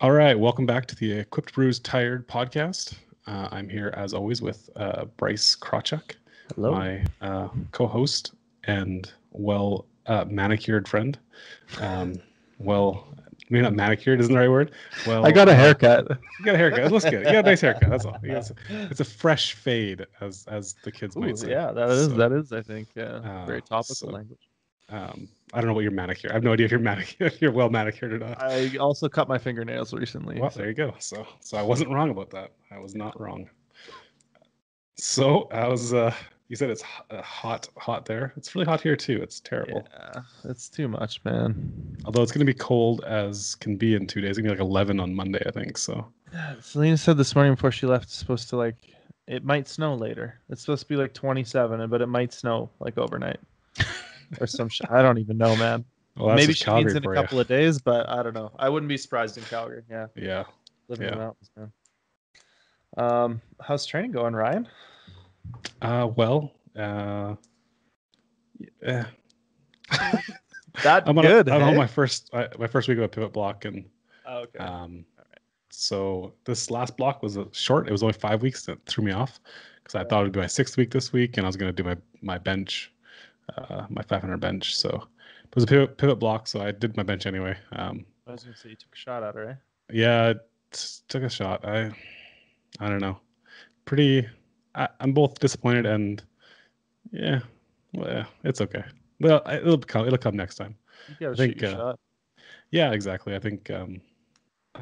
All right, welcome back to the Equipped Brews Tired podcast. I'm here as always with Bryce Krawchuk, Hello. my co-host and manicured friend. Well, maybe not manicured isn't the right word. Well, I got a haircut. You got a haircut. It looks good. You got a nice haircut. That's all. It's a fresh fade, as the kids might say. Yeah, that is. I think very topical language. I don't know what you're manicured. I have no idea if you're manicured, if you're well manicured or not. I also cut my fingernails recently. Well, there you go. So I wasn't wrong about that. I was not wrong. So I was. You said it's hot there. It's really hot here too. It's terrible. Yeah, it's too much, man. Although it's going to be cold as can be in 2 days. It's going to be like 11 on Monday, I think. So. Selena said this morning before she left, it's supposed to it might snow later. It's supposed to be like 27, but it might snow like overnight. Or some shit. I don't even know, man. Well, maybe she means in a couple of days, but I don't know. I wouldn't be surprised in Calgary. Yeah. Yeah. Living in the mountains, man. How's training going, Ryan? Well, I'm on my first week of a pivot block, and okay. All right. So this last block was short. It was only 5 weeks. That threw me off because I thought it would be my 6th week this week, and I was going to do my bench. My 500 bench. So it was a pivot block, so I did my bench anyway. I was gonna say you took a shot at her, eh? Yeah, took a shot. I don't know. I'm both disappointed and it's okay. Well, it'll come next time. You gotta shoot your shot. Yeah, exactly. I think I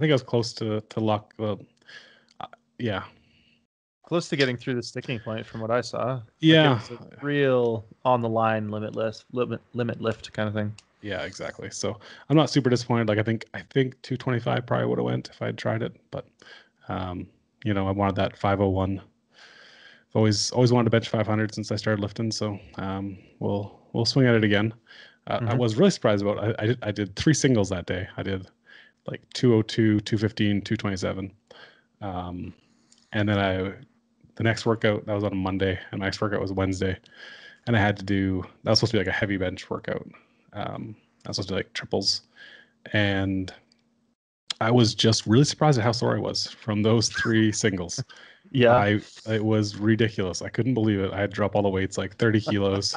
was close to luck. Well, yeah. Close to getting through the sticking point from what I saw. Yeah. It was a real on the line limit lift kind of thing. Yeah, exactly. So I'm not super disappointed. Like I think 225 probably would have went if I had tried it, but I wanted that 501. I've always wanted to bench 500 since I started lifting, so we'll swing at it again. I was really surprised about I did 3 singles that day. I did like 202, 215, 227. And then the next workout, that was on a Monday, and my next workout was Wednesday. And that was supposed to be like a heavy bench workout. I was supposed to do like triples. And I was just really surprised at how sore I was from those 3 singles. Yeah. It was ridiculous. I couldn't believe it. I had to drop all the weights, like 30 kilos.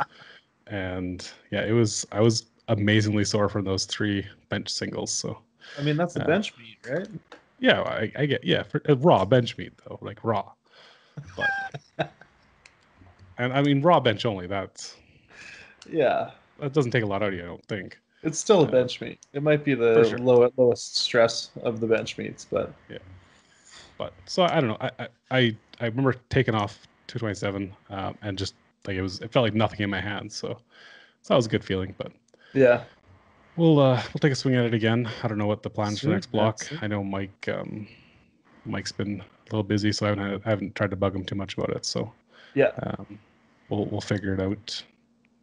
And yeah, I was amazingly sore from those 3 bench singles. So, I mean, that's a bench meet, right? Yeah, I get, for raw bench meet though, like raw. But and I mean raw bench only. That doesn't take a lot out of you, I don't think. It's still a bench meet. It might be the lowest stress of the bench meets, but yeah. But so I don't know. I remember taking off 227 and just like it felt like nothing in my hands. So that was a good feeling. But yeah, we'll take a swing at it again. I don't know what the plans for the next block. I know Mike's been a little busy, so I haven't tried to bug him too much about it. So yeah, we'll figure it out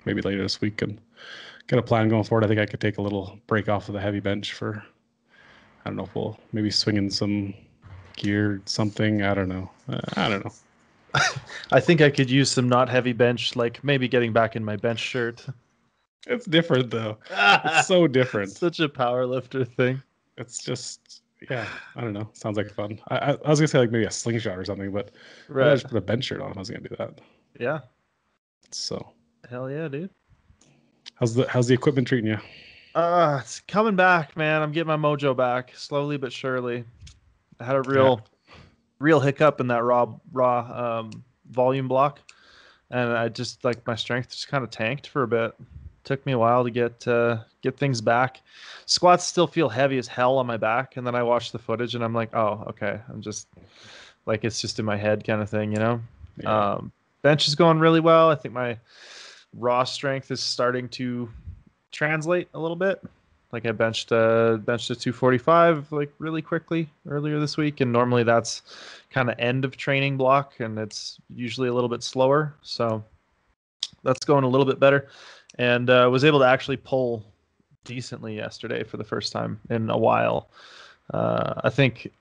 maybe later this week and get a plan going forward. I think I could take a little break off of the heavy bench for, I don't know if we'll maybe swing in some gear, something. I don't know. I think I could use some not heavy bench, like maybe getting back in my bench shirt. It's different though. It's so different. It's such a power lifter thing. It's just, yeah, I don't know. Sounds like fun. I was gonna say like maybe a slingshot or something, but I just put a bench shirt on. I was gonna do that. Yeah. So. Hell yeah, dude. How's the equipment treating you? It's coming back, man. I'm getting my mojo back slowly but surely. I had a real hiccup in that raw volume block, and I just my strength just kind of tanked for a bit. Took me a while to get things back. Squats still feel heavy as hell on my back, and then I watch the footage and I'm like, oh, okay. I'm just it's just in my head kind of thing, Yeah. Bench is going really well. I think my raw strength is starting to translate a little bit. I benched a 245 really quickly earlier this week, and normally that's kind of end of training block, and it's usually a little bit slower. So that's going a little bit better, and was able to actually pull decently yesterday for the first time in a while. I think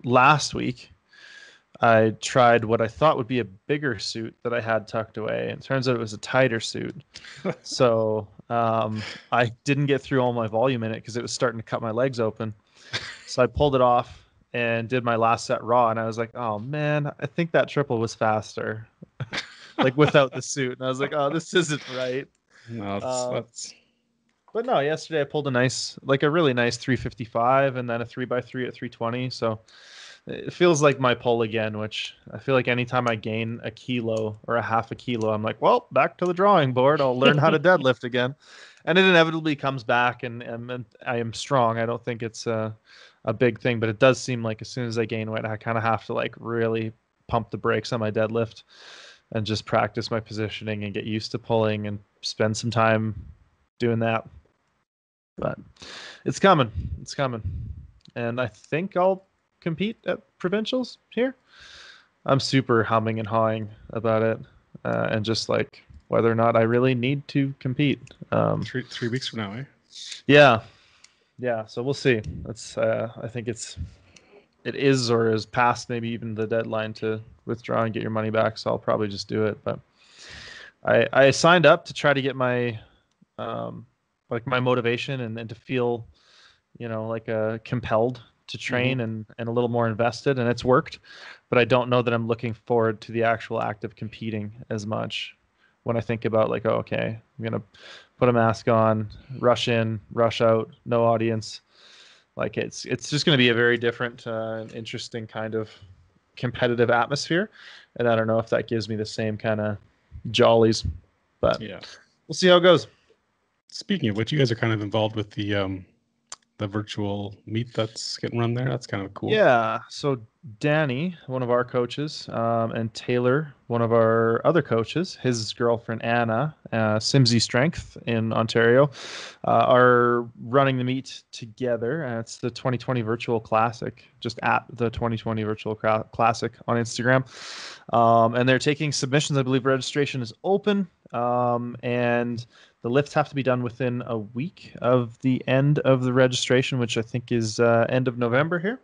last week I tried what I thought would be a bigger suit that I had tucked away. And it turns out it was a tighter suit. So I didn't get through all my volume in it because it was starting to cut my legs open. So I pulled it off and did my last set raw, and I was like, oh man, I think that triple was faster, like without the suit. And I was like, oh, this isn't right. No, Um, that's but no, yesterday I pulled a really nice 355 and then a 3x3 at 320. So it feels like my pull again, which I feel like anytime I gain a kilo or a half a kilo, I'm like, well, back to the drawing board. I'll learn how to deadlift again. And it inevitably comes back, and I am strong. I don't think it's a big thing, but it does seem like as soon as I gain weight, I kind of have to like really pump the brakes on my deadlift and just practice my positioning and get used to pulling and spend some time doing that. But it's coming. It's coming. And I think I'll compete at provincials here. I'm super humming and hawing about it, and just like whether or not I really need to compete. 3 weeks from now, eh? Yeah, yeah. So we'll see. That's I think it is or is past maybe even the deadline to withdraw and get your money back. So I'll probably just do it. But I signed up to try to get my like my motivation and to feel like compelled to train and a little more invested, and it's worked. But I don't know that I'm looking forward to the actual act of competing as much when I think about like, oh, okay, I'm gonna put a mask on, rush in, rush out, no audience. Like it's just going to be a very different, interesting kind of competitive atmosphere, and I don't know if that gives me the same kind of jollies, but Yeah. we'll see how it goes. Speaking of which, you guys are kind of involved with the virtual meet that's getting run there. That's kind of cool. Yeah. So Danny, one of our coaches, and Taylor, one of our other coaches, his girlfriend Anna, Simsy Strength in Ontario, are running the meet together. It's the 2020 Virtual Classic, just at the 2020 Virtual Classic on Instagram. And they're taking submissions. I believe registration is open. And the lifts have to be done within a week of the end of the registration, which I think is end of November here.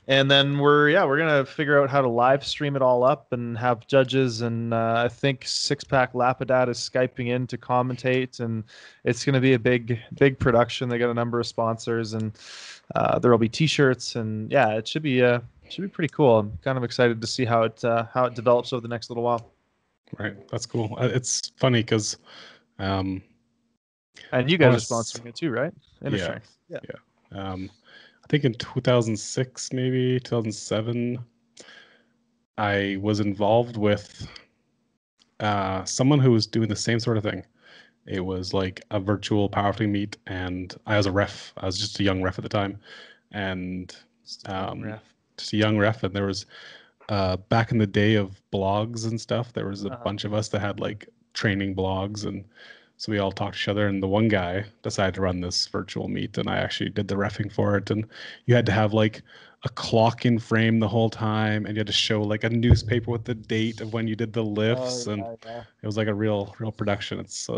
And then we're gonna figure out how to live stream it all up and have judges. And I think Six Pack Lapidat is skyping in to commentate, and it's gonna be a big production. They got a number of sponsors, and there will be T-shirts, and yeah, it should be pretty cool. I'm kind of excited to see how it develops over the next little while. Right. That's cool. It's funny because And you I guys are want sponsoring it too, right? Inner yeah, Strength. Yeah. I think in 2006, maybe 2007, I was involved with someone who was doing the same sort of thing. It was like a virtual powerlifting meet, and I was a ref. I was just a young ref at the time, and just a young ref. And there was back in the day of blogs and stuff, there was a bunch of us that had like training blogs, and so we all talked to each other. And the one guy decided to run this virtual meet, and I actually did the refing for it. And you had to have like a clock in frame the whole time, and you had to show like a newspaper with the date of when you did the lifts, and it was like a real production. It's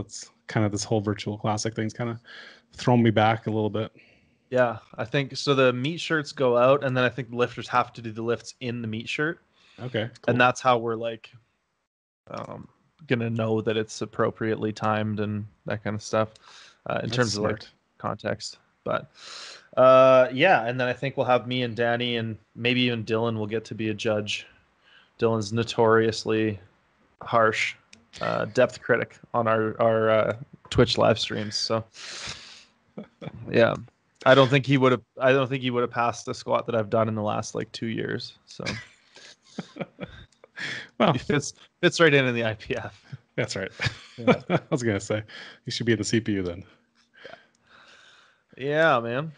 kind of this whole virtual classic thing's kind of thrown me back a little bit. Yeah, I think so. The meat shirts go out, and then I think the lifters have to do the lifts in the meat shirt. Okay, cool. And that's how we're like gonna know that it's appropriately timed and that kind of stuff in terms of like context. But yeah, and then I think we'll have me and Danny and maybe even Dylan will get to be a judge. Dylan's notoriously harsh depth critic on our Twitch live streams. So yeah. I don't think he would have passed the squat that I've done in the last like 2 years. So well, he fits right in the IPF. That's right. Yeah. I was gonna say you should be in the CPU then. Yeah, man.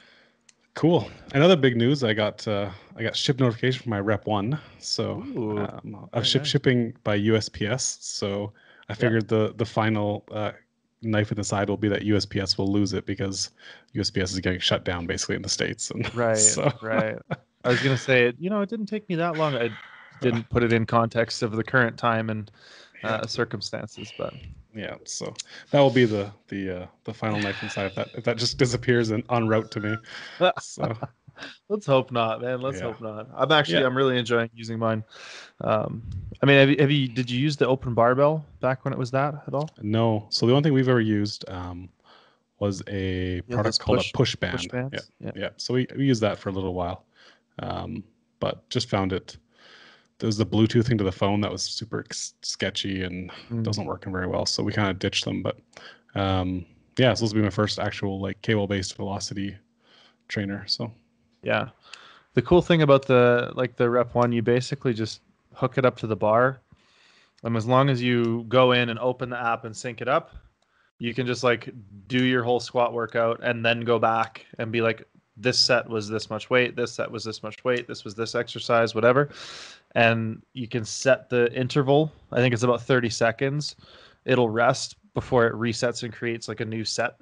Cool. Another big news, I got ship notification from my Rep 1. So I've shipping by USPS. So I figured the final knife in the side will be that USPS will lose it because USPS is getting shut down basically in the States. And right. I was gonna say it didn't take me that long. I didn't put it in context of the current time and circumstances, but yeah, so that will be the final knife inside if that just disappears and en route to me. So let's hope not, man. Let's hope not. I'm really enjoying using mine. I mean, did you use the open barbell back when it was that at all? No. So the only thing we've ever used was a Yeah, product those called a push push band. bands. Yeah. So we used that for a little while, but just found it. There was the Bluetooth thing to the phone that was super sketchy and doesn't work very well. So we kind of ditched them. But yeah, so this will be my first actual like cable-based velocity trainer. So Yeah. The cool thing about the Rep One, you basically just hook it up to the bar, and as long as you go in and open the app and sync it up, you can just like do your whole squat workout and then go back and be like, this set was this much weight, this set was this much weight, this was this exercise, whatever. And you can set the interval. I think it's about 30 seconds. It'll rest before it resets and creates like a new set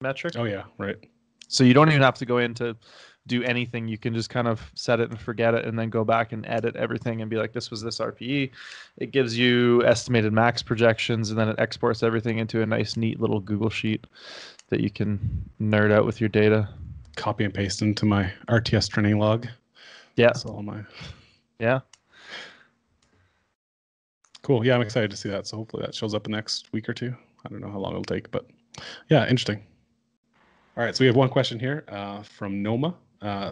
metric. oh yeah, right. So you don't even have to go in to do anything. You can just kind of set it and forget it and then go back and edit everything and be like, this was this RPE. It gives you estimated max projections, and then it exports everything into a nice, neat little Google sheet that you can nerd out with your data. Copy and paste into my RTS training log. Yeah. That's all my. Yeah. Cool. Yeah, I'm excited to see that. So hopefully that shows up in the next week or two. I don't know how long it'll take, but yeah, interesting. All right, so we have one question here from Noma.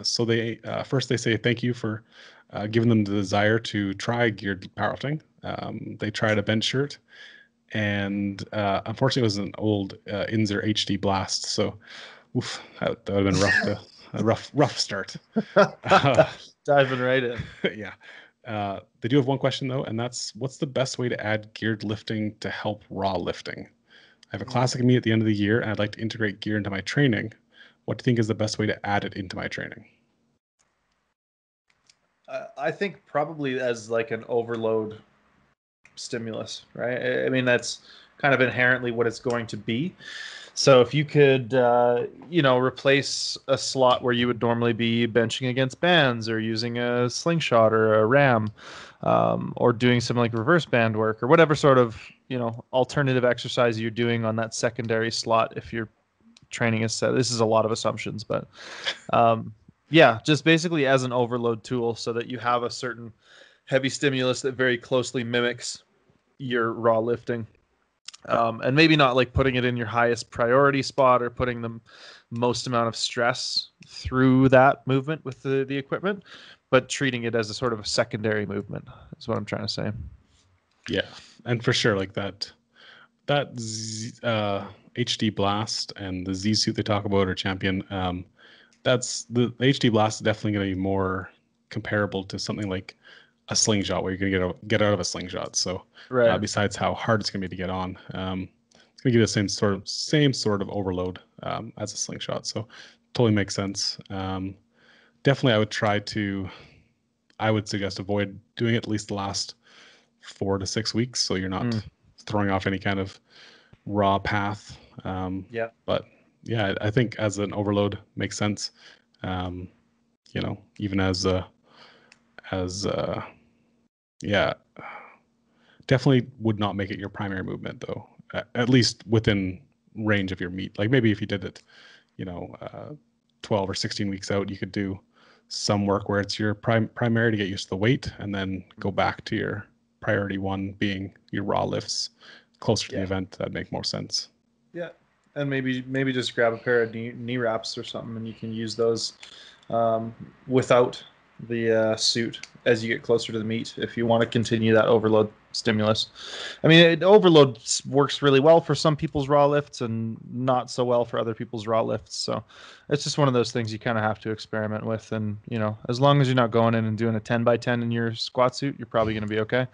So they first they say thank you for giving them the desire to try geared powerlifting. They tried a bench shirt, and unfortunately, it was an old Inzer HD Blast. So, oof, that would have been rough. A rough start. Diving right in. Yeah. They do have one question though, and that's what's the best way to add geared lifting to help raw lifting? I have a classic meet at the end of the year, and I'd like to integrate gear into my training. What do you think is the best way to add it into my training? I think probably as like an overload stimulus, right? I mean, that's kind of inherently what it's going to be. So if you could, replace a slot where you would normally be benching against bands or using a slingshot or a ram, or doing some like reverse band work or whatever sort of, alternative exercise you're doing on that secondary slot, if your training is set. This is a lot of assumptions, but yeah, just basically as an overload tool so that you have a certain heavy stimulus that very closely mimics your raw lifting. And maybe not like putting it in your highest priority spot or putting the most amount of stress through that movement with the equipment, but treating it as a sort of a secondary movement is what I'm trying to say. Yeah, and for sure, like that HD Blast and the Z suit they talk about or Champion. That's the HD Blast is definitely going to be more comparable to something like a slingshot, where you're going to get out of a slingshot. So, Right. besides how hard it's going to be to get on, it's going to give you the same sort of overload as a slingshot. So, totally makes sense. Definitely, I would suggest avoid doing it at least the last 4 to 6 weeks, so you're not throwing off any kind of raw path. Yeah. But yeah, I think as an overload makes sense. Even yeah, definitely would not make it your primary movement though. At least within range of your meet. Like maybe if you did it, 12 or 16 weeks out, you could do some work where it's your primary to get used to the weight, and then go back to your priority one being your raw lifts closer to the event. That'd make more sense. Yeah, and maybe just grab a pair of knee wraps or something, and you can use those without the suit as you get closer to the meet if you want to continue that overload stimulus. I mean, overload works really well for some people's raw lifts and not so well for other people's raw lifts. So it's just one of those things you kind of have to experiment with. And, as long as you're not going in and doing a 10 by 10 in your squat suit, you're probably going to be okay.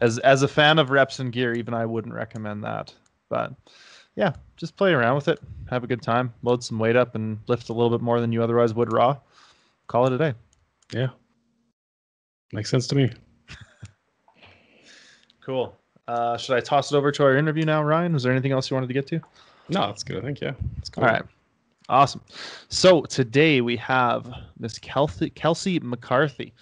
As a fan of reps and gear, even I wouldn't recommend that. But yeah, just play around with it. Have a good time. Load some weight up and lift a little bit more than you otherwise would raw. Call it a day. Yeah. Makes sense to me. Cool. Should I toss it over to our interview now, Ryan? Was there anything else you wanted to get to? No, that's good. I think, yeah. That's cool. All right. Awesome. So today we have Miss Kelsey McCarthy.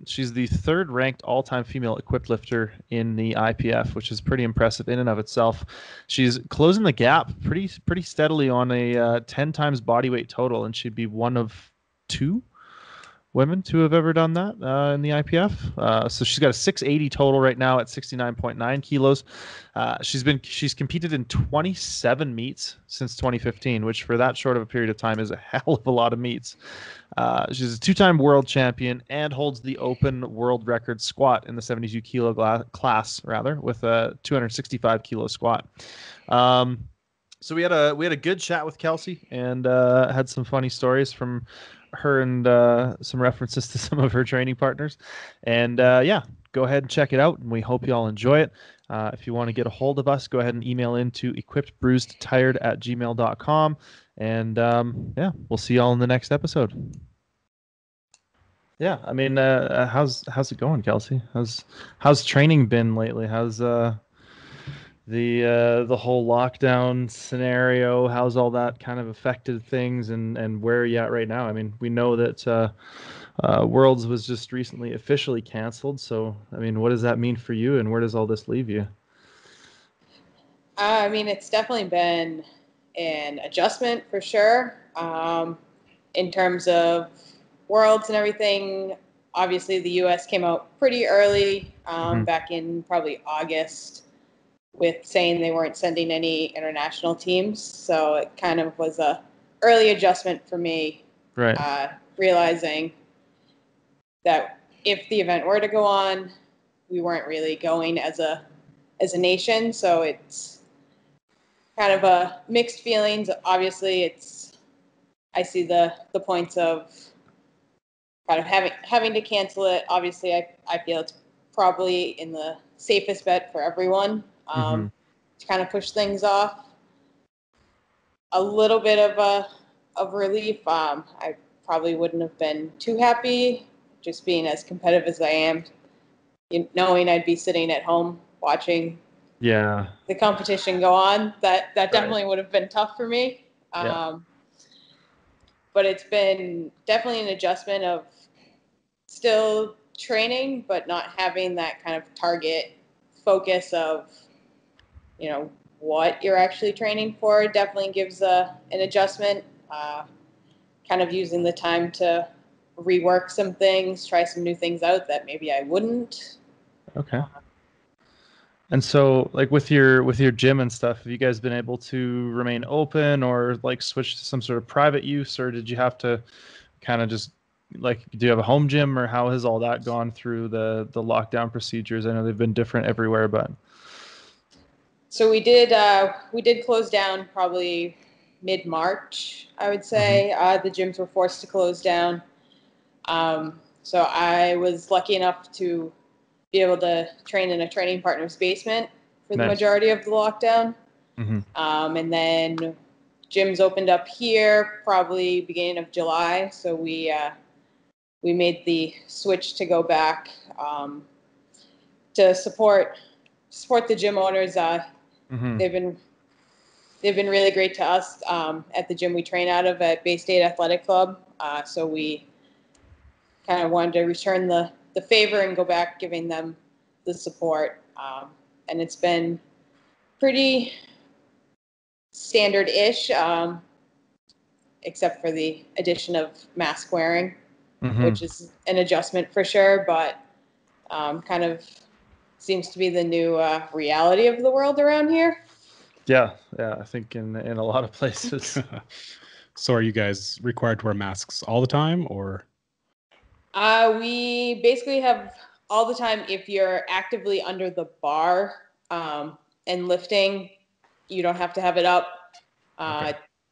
She's the third ranked all-time female equipped lifter in the IPF, which is pretty impressive in and of itself. She's closing the gap pretty steadily on a 10 times body weight total, and she'd be one of two women to have ever done that in the IPF. So she's got a 680 total right now at 69.9 kilos. She's competed in 27 meets since 2015, which for that short of a period of time is a hell of a lot of meets. She's a two-time world champion and holds the open world record squat in the 72 kilo class, rather, with a 265 kilo squat. So we had a good chat with Kelsey and had some funny stories from her and some references to some of her training partners. And yeah, go ahead and check it out. And we hope you all enjoy it. If you want to get a hold of us, go ahead and email into equippedbruisedtired@gmail.com. And yeah, we'll see y'all in the next episode. Yeah, I mean, how's it going, Kelsey? How's training been lately? How's the whole lockdown scenario, how's all that kind of affected things, and where are you at right now? I mean, we know that Worlds was just recently officially canceled, so I mean, what does that mean for you, and where does all this leave you? I mean, it's definitely been an adjustment for sure. In terms of Worlds and everything, obviously the U.S. came out pretty early, back in probably August, with saying they weren't sending any international teams. So it kind of was a early adjustment for me, Right. Realizing that if the event were to go on, we weren't really going as a nation. So it's kind of a mixed feelings. Obviously, I see the points of kind of having to cancel it. Obviously, I feel it's probably in the safest bet for everyone, to kind of push things off. A little bit of relief. I probably wouldn't have been too happy, just being as competitive as I am, knowing I'd be sitting at home watching the competition go on. That definitely would have been tough for me. But it's been definitely an adjustment of still training, but not having that kind of target focus of, what you're actually training for. Definitely gives an adjustment. Kind of using the time to rework some things, try some new things out that maybe I wouldn't. Okay. And so, like with your gym and stuff, have you guys been able to remain open or like switch to some sort of private use, or did you have to kind of just like, do you have a home gym, or how has all that gone through the lockdown procedures? I know they've been different everywhere, but so we did close down probably mid-March, I would say. The gyms were forced to close down. So I was lucky enough to be able to train in a training partner's basement for the majority of the lockdown. And then gyms opened up here probably beginning of July. So we made the switch to go back, to support the gym owners. They've been really great to us, at the gym we train out of at Bay State Athletic Club. So we kind of wanted to return the favor and go back giving them the support. And it's been pretty standard-ish, except for the addition of mask wearing, which is an adjustment for sure, but kind of seems to be the new reality of the world around here. Yeah, I think in a lot of places. So are you guys required to wear masks all the time, or? We basically have all the time. If you're actively under the bar and lifting, you don't have to have it up.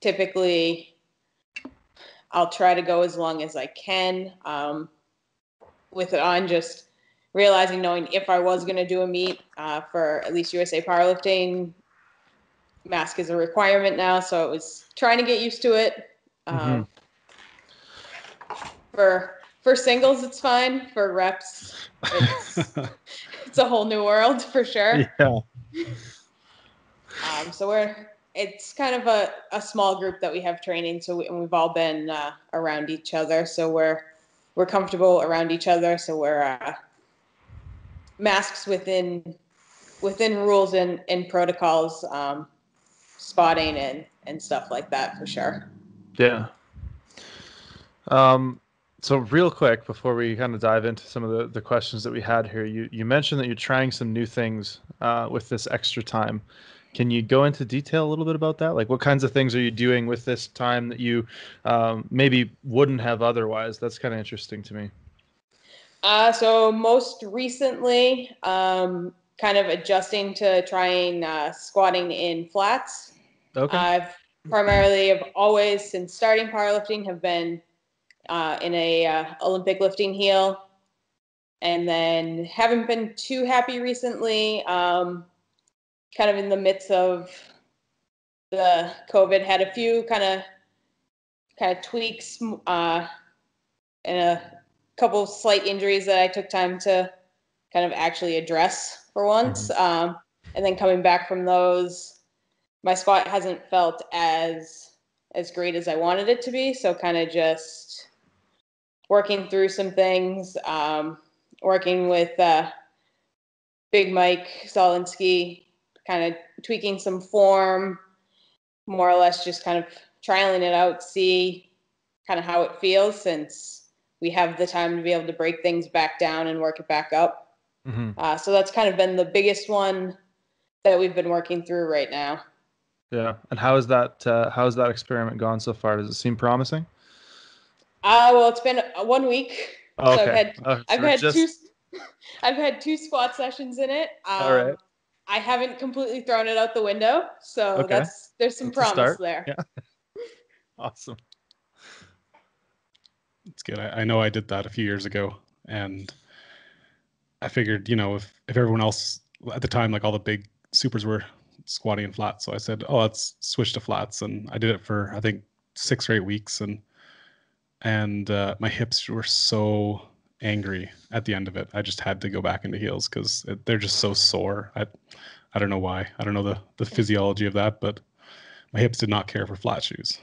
Typically, I'll try to go as long as I can with it on, just realizing, knowing if I was going to do a meet for at least USA Powerlifting, mask is a requirement now, so it was trying to get used to it. For singles, it's fine. For reps, it's a whole new world for sure. Yeah. So it's kind of a small group that we have training, so we've all been around each other, so we're comfortable around each other. So we're masks within rules and protocols, spotting and stuff like that for sure. Yeah. So real quick, before we kind of dive into some of the questions that we had here, you mentioned that you're trying some new things with this extra time. Can you go into detail a little bit about that? Like, what kinds of things are you doing with this time that you maybe wouldn't have otherwise? That's kind of interesting to me. So most recently, kind of adjusting to trying squatting in flats. Okay. I've primarily have always, since starting powerlifting, have been in a Olympic lifting heel, and then haven't been too happy recently. Kind of in the midst of the COVID, had a few kind of tweaks and a couple slight injuries that I took time to kind of actually address for once. And then coming back from those, my squat hasn't felt as great as I wanted it to be. So kind of just working through some things, working with Big Mike Solinsky, kind of tweaking some form, more or less just kind of trialing it out, see kind of how it feels, since we have the time to be able to break things back down and work it back up. So that's kind of been the biggest one that we've been working through right now. Yeah. And how's that experiment gone so far? Does it seem promising? Well, it's been 1 week. Oh, So okay. I've had two I've had 2 squat sessions in it. All right. I haven't completely thrown it out the window, so Okay. there's some That's a promise start. there. Yeah. Awesome. It's good. I know I did that a few years ago, and I figured, you know, if everyone else at the time, like all the big supers were squatting in flats, so I said, oh, let's switch to flats, and I did it for I think 6 or 8 weeks, and my hips were so angry at the end of it. I just had to go back into heels because they're just so sore. I don't know why. I don't know the physiology of that, but my hips did not care for flat shoes.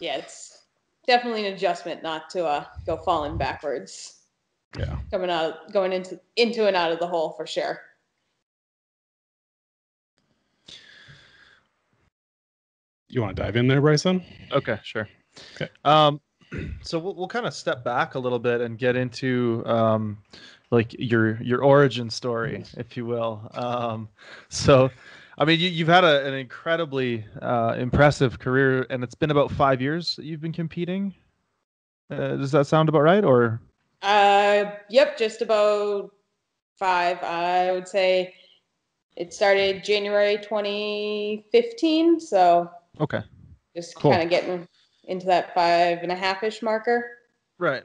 Yeah, it's definitely an adjustment not to go falling backwards. Yeah. Going into and out of the hole for sure. You want to dive in there, Bryson? Okay, sure. Okay. So we'll kind of step back a little bit and get into like your origin story, if you will. So, I mean, you've had an incredibly impressive career, and it's been about 5 years that you've been competing. Does that sound about right? Or Yep, just about 5. I would say it started January 2015, so okay, just cool. kind of getting into that 5.5-ish marker. Right.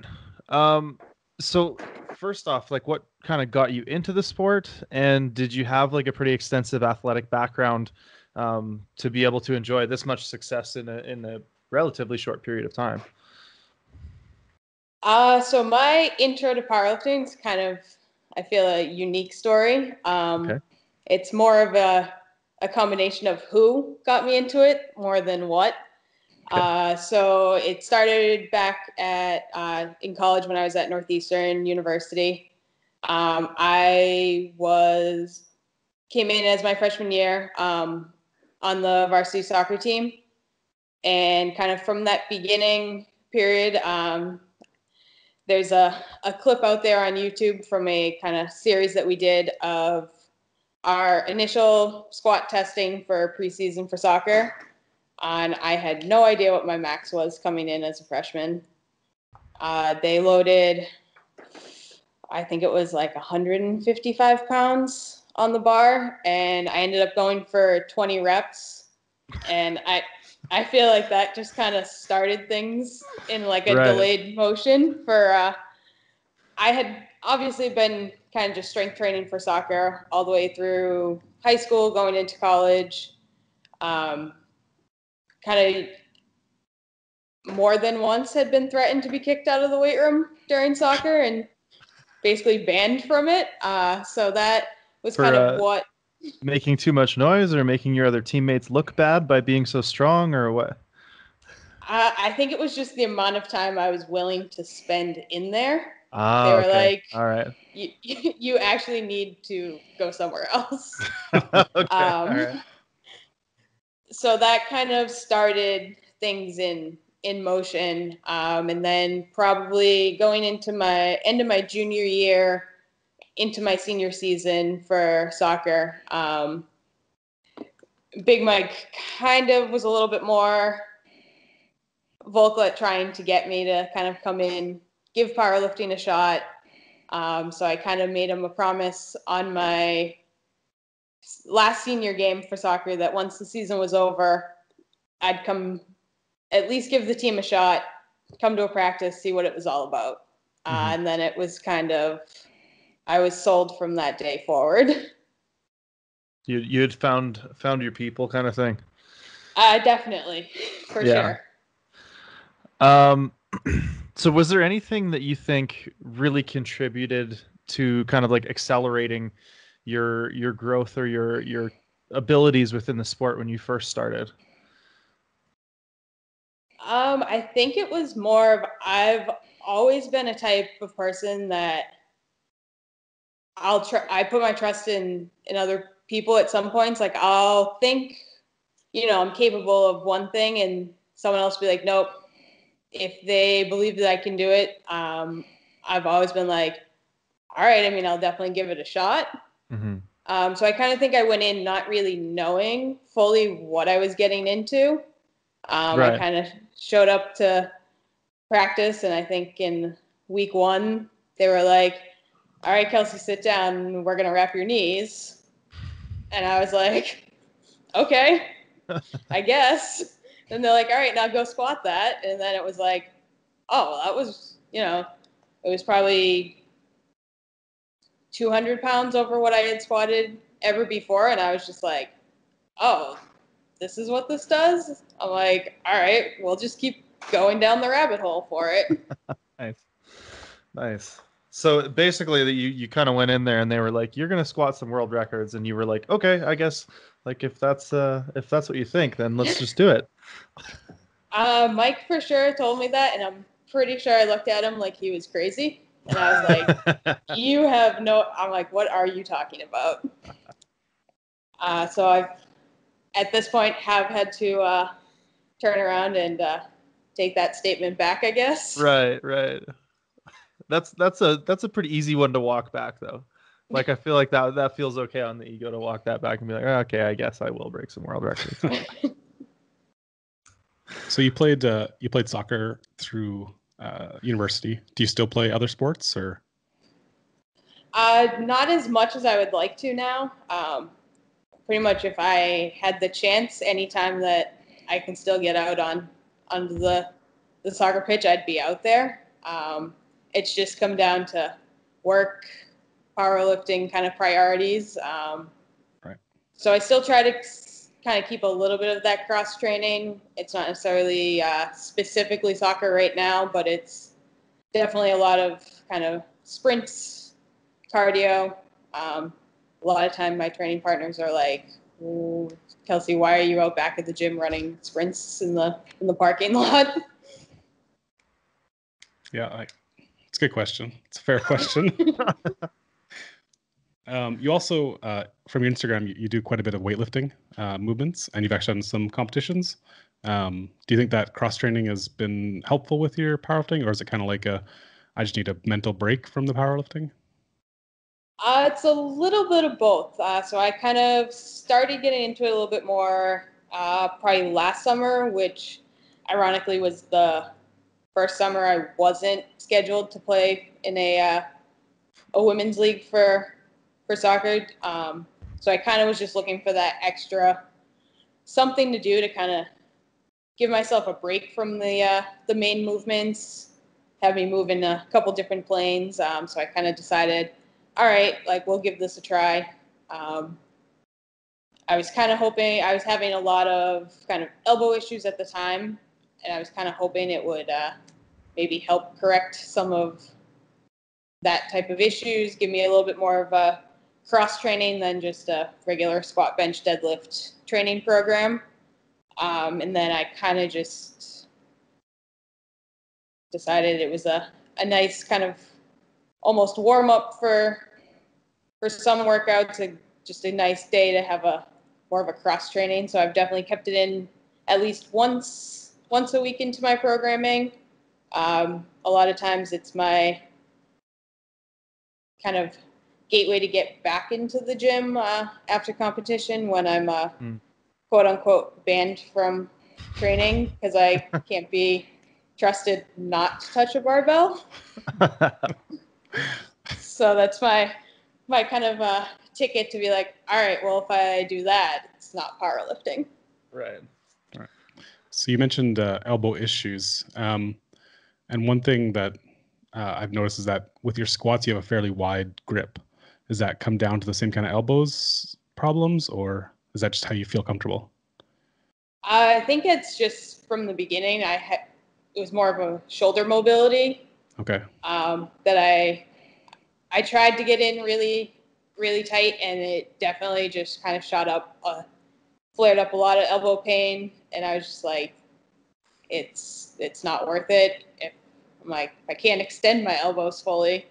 So first off, like, what kind of got you into the sport, and did you have like a pretty extensive athletic background to be able to enjoy this much success in a relatively short period of time? So my intro to powerlifting is kind of, I feel, a unique story. Okay. It's more of a combination of who got me into it more than what. Okay. So it started back at in college when I was at Northeastern University. I came in as my freshman year on the varsity soccer team, and kind of from that beginning period, there's a clip out there on YouTube from a kind of series that we did of our initial squat testing for preseason for soccer. And I had no idea what my max was coming in as a freshman. They loaded, I think it was like 155 pounds on the bar, and I ended up going for 20 reps. And I feel like that just kind of started things in like a delayed motion for, I had obviously been kind of just strength training for soccer all the way through high school, going into college. Kind of more than once had been threatened to be kicked out of the weight room during soccer and basically banned from it. So that was kind of what. Making too much noise or making your other teammates look bad by being so strong, or what? I think it was just the amount of time I was willing to spend in there. Ah, they were okay. like, all right. You actually need to go somewhere else. Okay. All right. So that kind of started things in in motion. And then probably going into my end of my junior year, into my senior season for soccer, Big Mike kind of was a little bit more vocal at trying to get me to kind of come in, give powerlifting a shot. So I kind of made him a promise on my last senior game for soccer that once the season was over, I'd come at least give the team a shot, come to a practice, see what it was all about. And then it was kind of, I was sold from that day forward. You had found your people kind of thing. Definitely, for sure. So was there anything that you think really contributed to kind of like accelerating your growth or your abilities within the sport when you first started? I think it was more of, I've always been a type of person that I put my trust in other people at some points. Like I'll think, I'm capable of one thing and someone else will be like, nope. If they believe that I can do it, I've always been like, all right, I mean, I'll definitely give it a shot. So I kind of think I went in not really knowing fully what I was getting into. I kind of showed up to practice, and I think in week 1, they were like, all right, Kelsey, sit down. We're going to wrap your knees. And I was like, okay, I guess. And they're like, all right, now go squat that. And then it was like, oh, well, that was, it was probably 200 pounds over what I had squatted ever before. And I was just like, oh, this is what this does? I'm like, all right, we'll just keep going down the rabbit hole for it. Nice. So basically, you kind of went in there and they were like, "You're gonna squat some world records," and you were like, "Okay, I guess like if that's what you think, then let's just do it." Mike for sure told me that, and I'm pretty sure I looked at him like he was crazy, and I was like, "You have no." I'm like, "What are you talking about?" So I've at this point have had to turn around and take that statement back, I guess. Right. That's a pretty easy one to walk back though. Like I feel like that feels okay on the ego to walk that back and be like, oh, okay, I guess I will break some world records. So you played soccer through university. Do you still play other sports or? Not as much as I would like to now. Pretty much, if I had the chance, anytime that I can still get out on the soccer pitch, I'd be out there. It's just come down to work, powerlifting kind of priorities. Right. So I still try to kind of keep a little bit of that cross training. It's not necessarily specifically soccer right now, but it's definitely a lot of kind of sprints, cardio. A lot of time my training partners are like, Kelsey, why are you out back at the gym running sprints in the parking lot? Yeah, it's a good question. It's a fair question. You also, from your Instagram, you do quite a bit of weightlifting movements, and you've actually done some competitions. Do you think that cross training has been helpful with your powerlifting, or is it kind of like I just need a mental break from the powerlifting? It's a little bit of both. So I kind of started getting into it a little bit more probably last summer, which ironically was the first summer I wasn't scheduled to play in a women's league for soccer. So I kind of was just looking for that extra something to do to kind of give myself a break from the main movements, have me move in a couple different planes. So I kind of decided, all right, like we'll give this a try. I was kind of hoping, I was having a lot of kind of elbow issues at the time, and I was kind of hoping it would maybe help correct some of that type of issues, give me a little bit more of a cross training than just a regular squat, bench, deadlift training program. And then I kind of just decided it was a nice kind of almost warm up for some workouts, just a nice day to have a more of a cross training. So I've definitely kept it in at least once once a week into my programming. A lot of times it's my kind of gateway to get back into the gym after competition when I'm quote unquote banned from training because I can't be trusted not to touch a barbell. So that's my kind of ticket to be like, all right, well, if I do that, it's not powerlifting. Right. So you mentioned elbow issues. And one thing that I've noticed is that with your squats, you have a fairly wide grip. Does that come down to the same kind of elbows problems, or is that just how you feel comfortable? I think it's just from the beginning. It was more of a shoulder mobility. Okay. That I tried to get in really, really tight, and it definitely just kind of shot up, flared up a lot of elbow pain, and I was just like, it's not worth it. If I can't extend my elbows fully,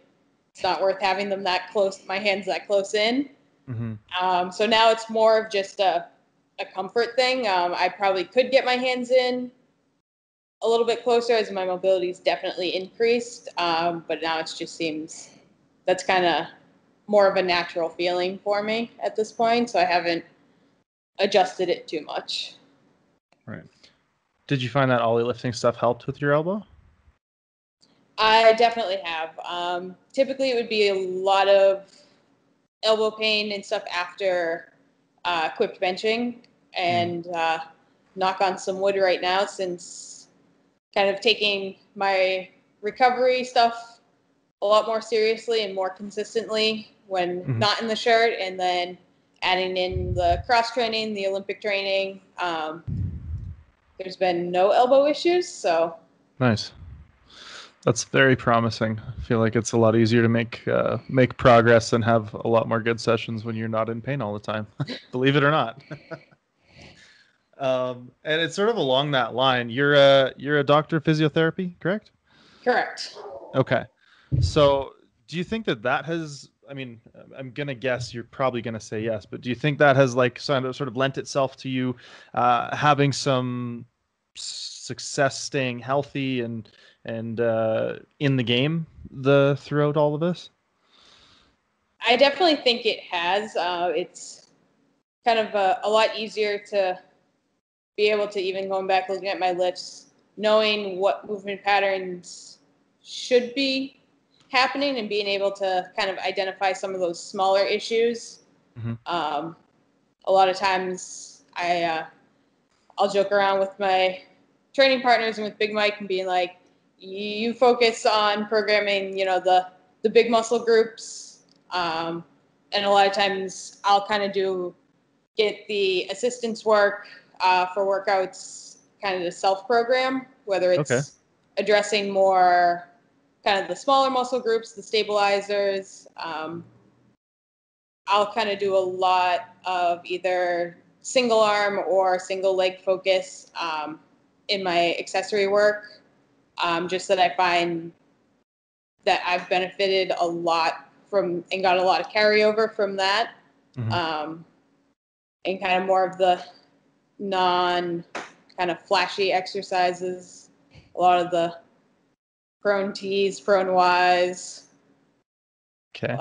it's not worth having them that close, my hands that close in. Mm-hmm. So now it's more of just a comfort thing. I probably could get my hands in a little bit closer as my mobility's definitely increased, but now it just seems that's kind of more of a natural feeling for me at this point, so I haven't adjusted it too much. Right. Did you find that ollie lifting stuff helped with your elbow? I definitely have. Typically, it would be a lot of elbow pain and stuff after equipped benching, and knock on some wood right now, since kind of taking my recovery stuff a lot more seriously and more consistently when not in the shirt, and then adding in the cross training, the Olympic training. There's been no elbow issues, so Nice. That's very promising. I feel like it's a lot easier to make progress and have a lot more good sessions when you're not in pain all the time. Believe it or not. And it's sort of along that line. You're a doctor of physiotherapy, correct? correct. Okay. So do you think that has, I mean, I'm going to guess you're probably going to say yes, but do you think that has like sort of lent itself to you having some success staying healthy and in the game throughout all of this? I definitely think it has. It's kind of a lot easier to be able to, even going back looking at my lifts, knowing what movement patterns should be happening and being able to kind of identify some of those smaller issues. A lot of times I'll joke around with my training partners and with Big Mike and being like, you focus on programming, the big muscle groups. And a lot of times I'll kind of get the assistance work for workouts kind of to self-program, whether it's addressing more kind of the smaller muscle groups, the stabilizers. I'll kind of do a lot of either single arm or single leg focus in my accessory work, just that I find that I've benefited a lot from and got a lot of carryover from that. And kind of more of the non kind of flashy exercises, a lot of the prone T's, prone Y's. Okay.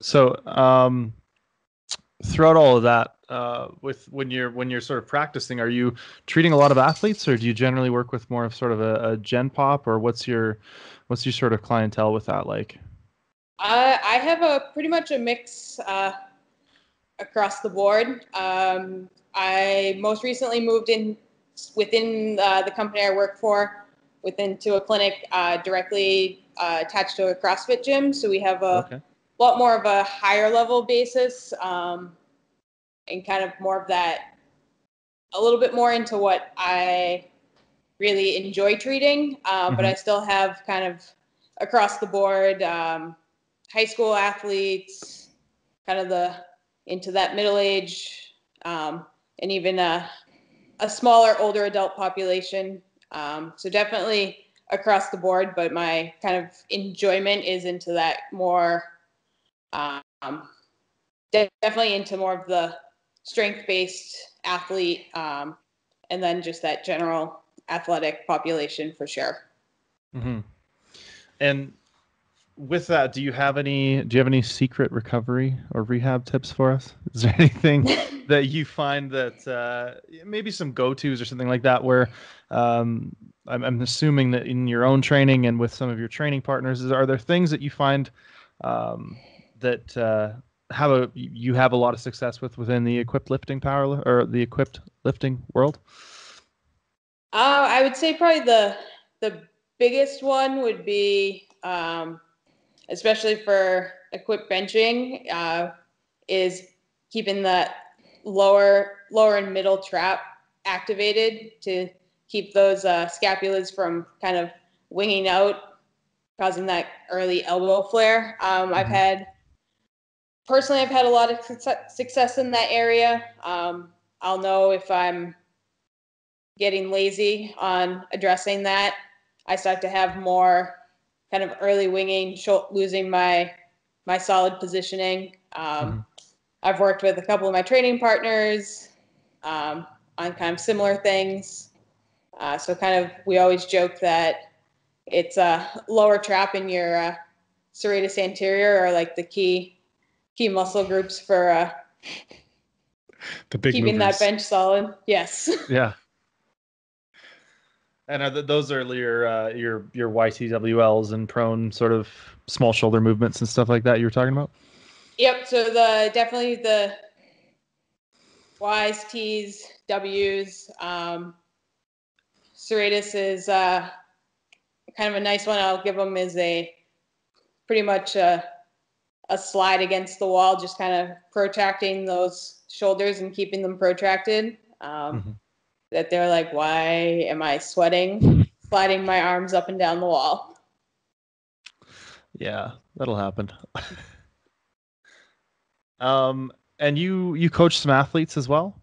So throughout all of that, when you're sort of practicing, are you treating a lot of athletes, or do you generally work with more of sort of a gen pop, or what's your sort of clientele with that like? I have pretty much a mix across the board. I most recently moved in within the company I work for, into a clinic directly attached to a CrossFit gym. So we have a lot more of a higher level basis, and kind of more of that, a little bit more into what I really enjoy treating. But I still have kind of across the board high school athletes, kind of into that middle age, and even a smaller older adult population. So definitely across the board, but my kind of enjoyment is into that more, definitely into more of the strength-based athlete, and and then just that general athletic population for sure. Mm-hmm. And with that, do you have any secret recovery or rehab tips for us? Is there anything that you find that maybe some go-tos or something like that where I'm assuming that in your own training and with some of your training partners, are there things that you find that you have a lot of success within the equipped lifting world? I would say probably the biggest one would be, especially for equipped benching, is keeping that lower and middle trap activated to keep those scapulas from kind of winging out, causing that early elbow flare. I've had a lot of success in that area. I'll know if I'm getting lazy on addressing that. I start to have more kind of early winging, losing my solid positioning. I've worked with a couple of my training partners on kind of similar things. So kind of we always joke that it's a lower trap in your serratus anterior or like the key muscle groups for the big keeping movers. that bench solid. Yes. Yeah. And those are your YTWLs and prone sort of small shoulder movements and stuff like that you were talking about? Yep. So definitely the Ys, Ts, Ws. Serratus is kind of a nice one. I'll give them as a pretty much a slide against the wall, just kind of protracting those shoulders and keeping them protracted. That they're like, why am I sweating, sliding my arms up and down the wall? Yeah, that'll happen. And you coach some athletes as well?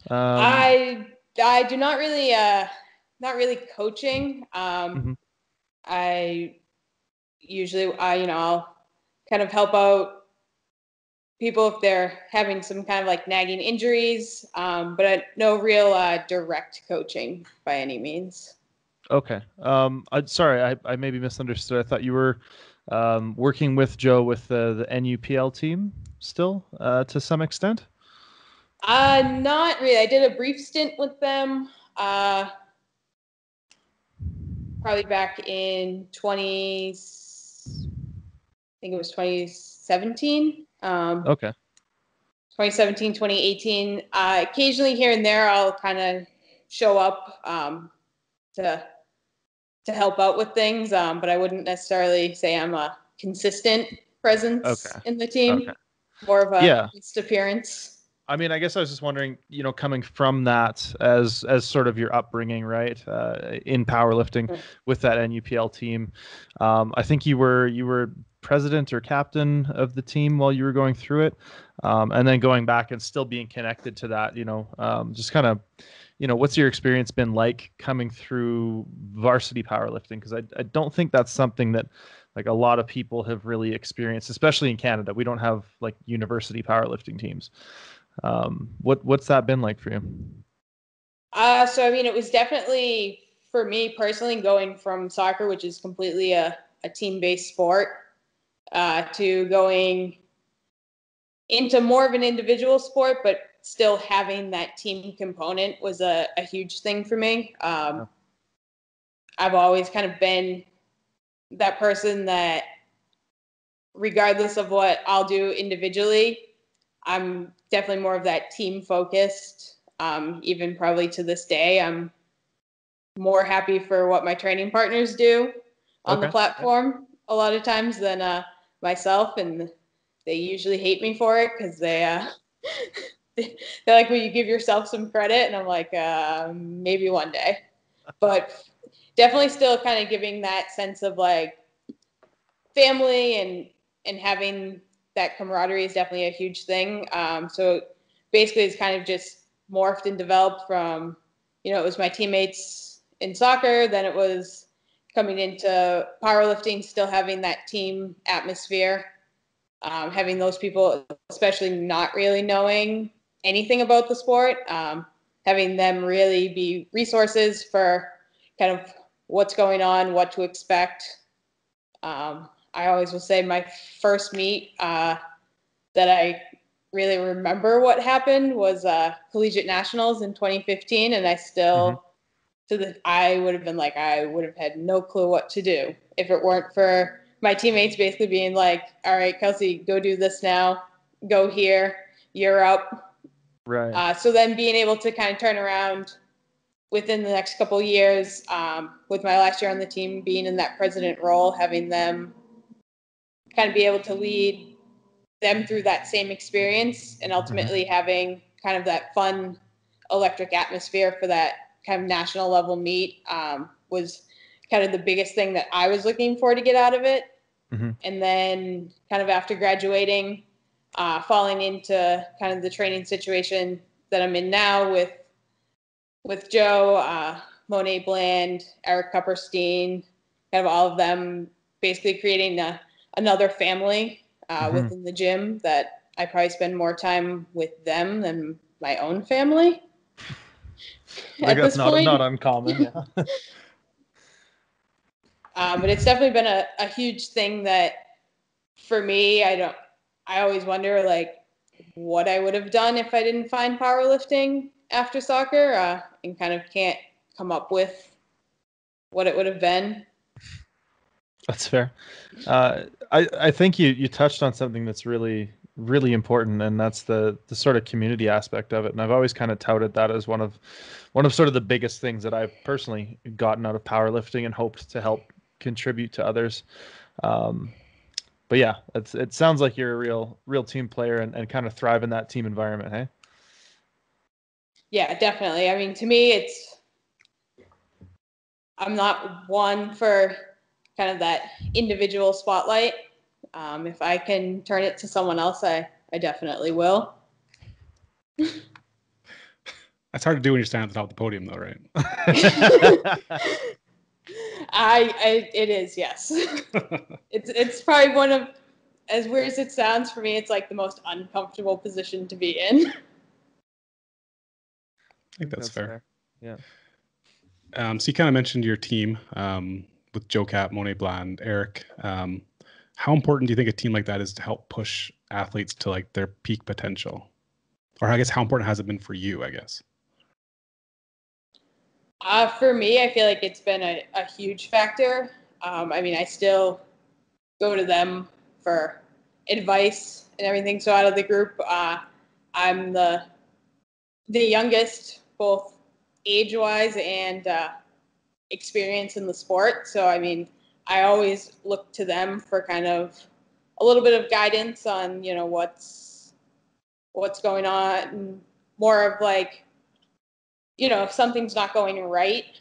I do not really coaching. I usually I'll kind of help out people if they're having some kind of like nagging injuries, but no real direct coaching by any means. Okay. Sorry, I maybe misunderstood. I thought you were working with Joe with the NUPL team still to some extent. Not really. I did a brief stint with them. Probably back in 2017. Okay. 2017, 2018. Occasionally here and there, I'll kind of show up to help out with things, but I wouldn't necessarily say I'm a consistent presence in the team. Okay. More of a just appearance. I mean, I guess I was just wondering, coming from that as sort of your upbringing, right, in powerlifting with that NUPL team, I think you were president or captain of the team while you were going through it, and then going back and still being connected to that, just kind of, what's your experience been like coming through varsity powerlifting? Because I don't think that's something that like a lot of people have really experienced, especially in Canada. We don't have like university powerlifting teams. What's that been like for you? So I mean, it was definitely for me personally going from soccer, which is completely a team-based sport, to going into more of an individual sport, but still having that team component was a huge thing for me. I've always kind of been that person that, regardless of what I'll do individually, I'm definitely more of that team focused. Even probably to this day, I'm more happy for what my training partners do on the platform a lot of times than myself, and they usually hate me for it because they're like, "Will you give yourself some credit?" And I'm like, "Maybe one day," but definitely still kind of giving that sense of like family and having that camaraderie is definitely a huge thing. So basically it's kind of just morphed and developed from, it was my teammates in soccer, then it was coming into powerlifting, still having that team atmosphere, having those people, especially not really knowing anything about the sport, having them really be resources for kind of what's going on, what to expect. I always will say my first meet that I really remember what happened was Collegiate Nationals in 2015, and I still I would have been like, I would have had no clue what to do if it weren't for my teammates basically being like, all right, Kelsey, go do this now, go here, you're up. Right. So then being able to kind of turn around within the next couple of years, with my last year on the team, being in that president role, having them kind of be able to lead them through that same experience and ultimately having kind of that fun electric atmosphere for that kind of national level meet was kind of the biggest thing that I was looking for to get out of it. And then kind of after graduating, falling into kind of the training situation that I'm in now with Joe, Monet Bland, Eric Kupperstein, kind of all of them basically creating another family within the gym that I probably spend more time with them than my own family. I think that's not uncommon. Yeah. But it's definitely been a huge thing that for me, I always wonder like what I would have done if I didn't find powerlifting after soccer, and kind of can't come up with what it would have been. That's fair. I think you touched on something that's really, really important, and that's the sort of community aspect of it. And I've always kind of touted that as one of sort of the biggest things that I've personally gotten out of powerlifting and hoped to help contribute to others. But yeah, it sounds like you're a real team player and kind of thrive in that team environment, hey? Yeah, definitely. I mean, to me, I'm not one for kind of that individual spotlight. If I can turn it to someone else, I definitely will. That's hard to do when you're standing at the top of the podium, though, right? It is, yes. It's probably one of, as weird as it sounds for me, it's like the most uncomfortable position to be in. I think that's fair. Yeah. So you kind of mentioned your team with Joe Cap, Monet Bland, Eric. How important do you think a team like that is to help push athletes to like their peak potential? Or I guess how important has it been for you, I guess? For me, I feel like it's been a huge factor. I mean, I still go to them for advice and everything. So out of the group, I'm the youngest, both age-wise and experience in the sport. So, I mean, I always look to them for kind of a little bit of guidance on, you know, what's going on, and more of like, you know, if something's not going right,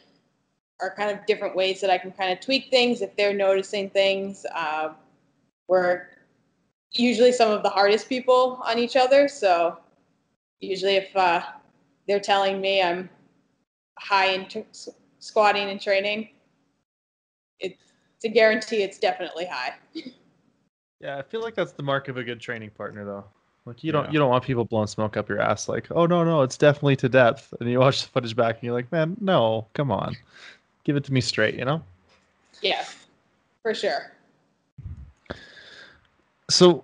or kind of different ways that I can kind of tweak things if they're noticing things. We're usually some of the hardest people on each other. So usually if they're telling me I'm high in squatting and training, it's a guarantee it's definitely high. Yeah, I feel like that's the mark of a good training partner, though. Like you don't want people blowing smoke up your ass. Like, oh no, it's definitely to depth. And you watch the footage back, and you're like, man, no, come on, give it to me straight, you know? Yeah, for sure. So,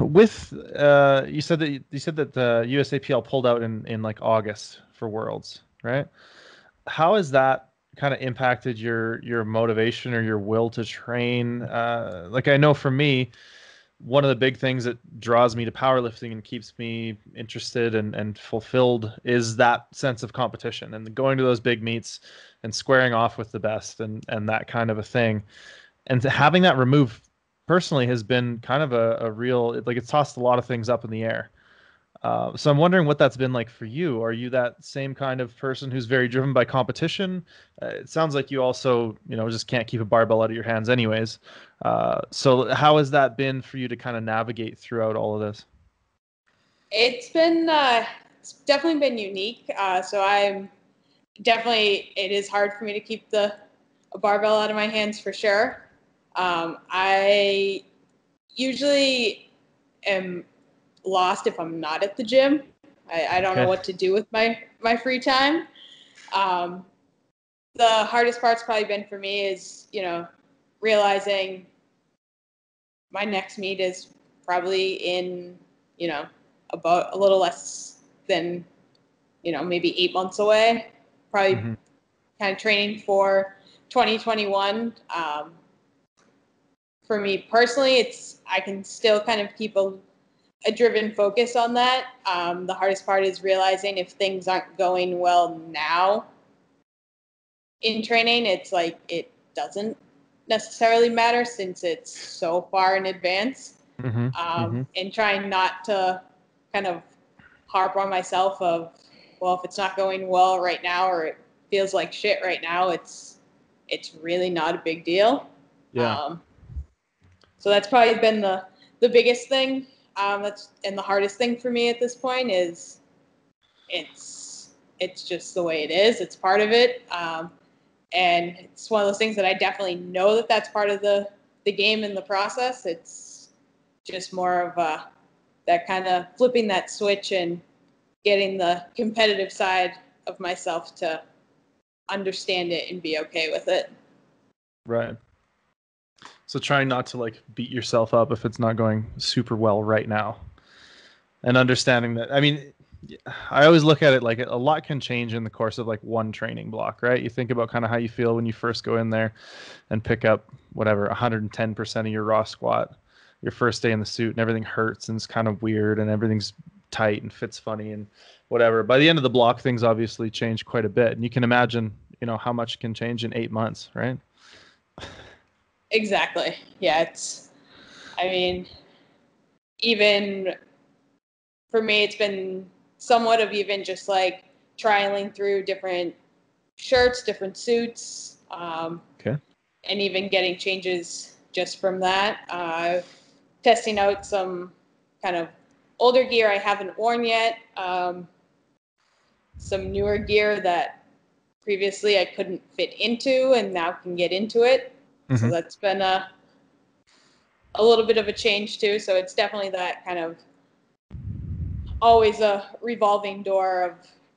with you said that the USAPL pulled out in like August for Worlds, right? How has that kind of impacted your motivation or your will to train? Like I know for me, one of the big things that draws me to powerlifting and keeps me interested and fulfilled is that sense of competition and going to those big meets and squaring off with the best and that kind of a thing. And having that removed personally has been kind of a real, like it's tossed a lot of things up in the air. So I'm wondering what that's been like for you. Are you that same kind of person who's very driven by competition? It sounds like you also, you know, just can't keep a barbell out of your hands anyways. So how has that been for you to kind of navigate throughout all of this? It's definitely been unique. So it is hard for me to keep a barbell out of my hands for sure. I usually am lost if I'm not at the gym. I don't know what to do with my free time. The hardest part's probably been for me is, realizing my next meet is probably in, about a little less than, maybe 8 months away. Probably kind of training for 2021. For me personally, I can still kind of keep a driven focus on that. The hardest part is realizing if things aren't going well now in training, it's like it doesn't necessarily matter since it's so far in advance. And trying not to kind of harp on myself of, well, if it's not going well right now or it feels like shit right now, it's really not a big deal. Yeah. So that's probably been the biggest thing. And the hardest thing for me at this point is it's just the way it is. It's part of it. And it's one of those things that I definitely know that's part of the game and the process. It's just more of that kind of flipping that switch and getting the competitive side of myself to understand it and be okay with it. Right. So trying not to like beat yourself up if it's not going super well right now. And understanding that, I mean, I always look at it like a lot can change in the course of like one training block, right? You think about kind of how you feel when you first go in there and pick up whatever 110% of your raw squat, your first day in the suit, and everything hurts and it's kind of weird and everything's tight and fits funny and whatever. By the end of the block, things obviously change quite a bit, and you can imagine, how much can change in 8 months, right? Exactly. Yeah, even for me, it's been somewhat of even just like trialing through different shirts, different suits, and even getting changes just from that. Testing out some kind of older gear I haven't worn yet, some newer gear that previously I couldn't fit into and now can get into it. So that's been a little bit of a change too. So it's definitely that kind of always a revolving door of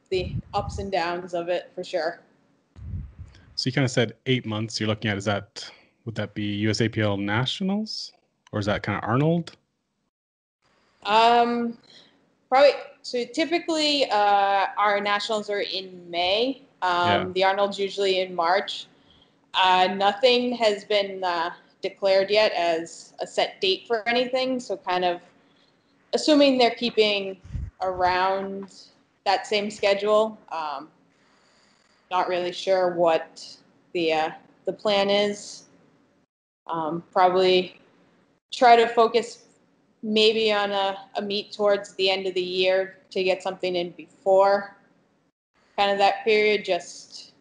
the ups and downs of it for sure. So you kind of said 8 months you're looking at. Would that be USAPL Nationals or is that kind of Arnold? Probably. So typically our nationals are in May. The Arnold's usually in March. Nothing has been declared yet as a set date for anything. So kind of assuming they're keeping around that same schedule. Not really sure what the plan is. Probably try to focus maybe on a meet towards the end of the year to get something in before kind of that period. Just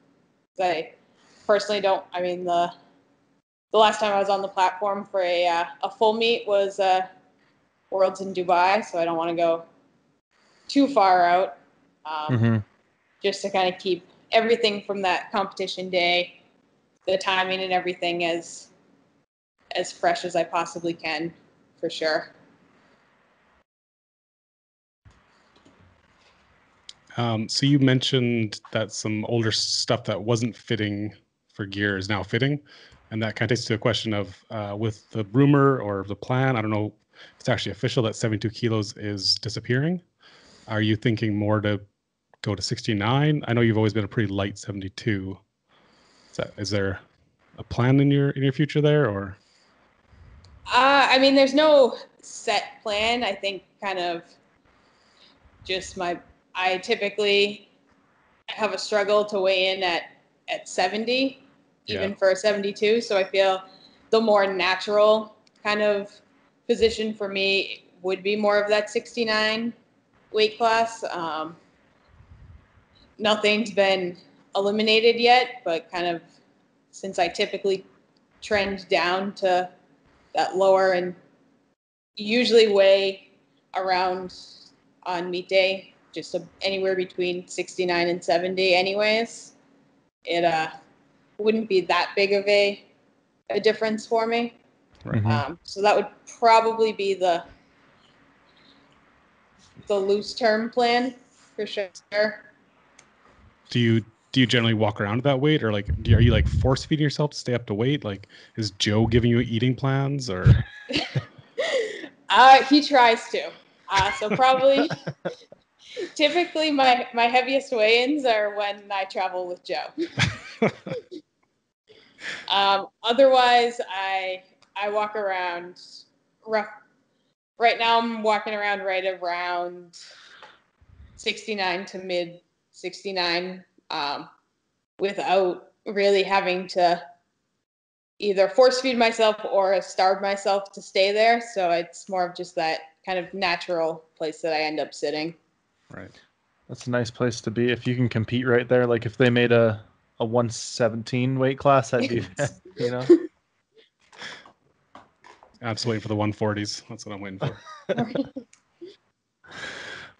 I personally don't. I mean, the last time I was on the platform for a full meet was Worlds in Dubai, so I don't want to go too far out. Just to kind of keep everything from that competition day, the timing and everything as fresh as I possibly can, for sure. So you mentioned that some older stuff that wasn't fitting for gear is now fitting. And that kind of takes to a question of with the rumor or the plan, I don't know if it's actually official that 72 kilos is disappearing. Are you thinking more to go to 69? I know you've always been a pretty light 72. Is there a plan in your future there, or? I mean, there's no set plan. I think kind of just I typically have a struggle to weigh in at 70, even for a 72. So I feel the more natural kind of position for me would be more of that 69 weight class. Nothing's been eliminated yet, but kind of since I typically trend down to that lower and usually weigh around on meet day, just anywhere between 69 and 70 anyways. It wouldn't be that big of a difference for me. Right. So that would probably be the loose term plan for sure. Do you generally walk around at that weight, or like are you like force feeding yourself to stay up to weight? Like, is Joe giving you eating plans, or? He tries to. So probably typically my heaviest weigh-ins are when I travel with Joe. Otherwise, I walk around rough. Right now, I'm walking around right around 69 to mid 69, without really having to either force feed myself or starve myself to stay there. So it's more of just that kind of natural place that I end up sitting. Right. That's a nice place to be if you can compete right there. Like if they made a 117 weight class, I'd be, you know. I'm just waiting for the 140s. That's what I'm waiting for.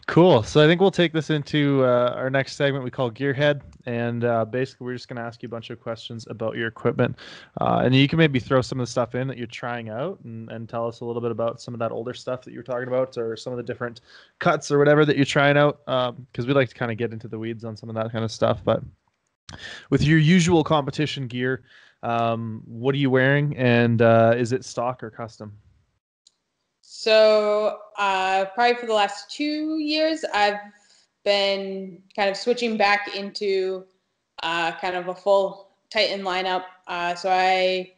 Cool. So I think we'll take this into our next segment we call Gearhead. And basically, we're just going to ask you a bunch of questions about your equipment. And you can maybe throw some of the stuff in that you're trying out and tell us a little bit about some of that older stuff that you were talking about, or some of the different cuts or whatever that you're trying out. Because we like to kind of get into the weeds on some of that kind of stuff. But with your usual competition gear, what are you wearing? And is it stock or custom? So probably for the last 2 years, I've been kind of switching back into kind of a full Titan lineup. So I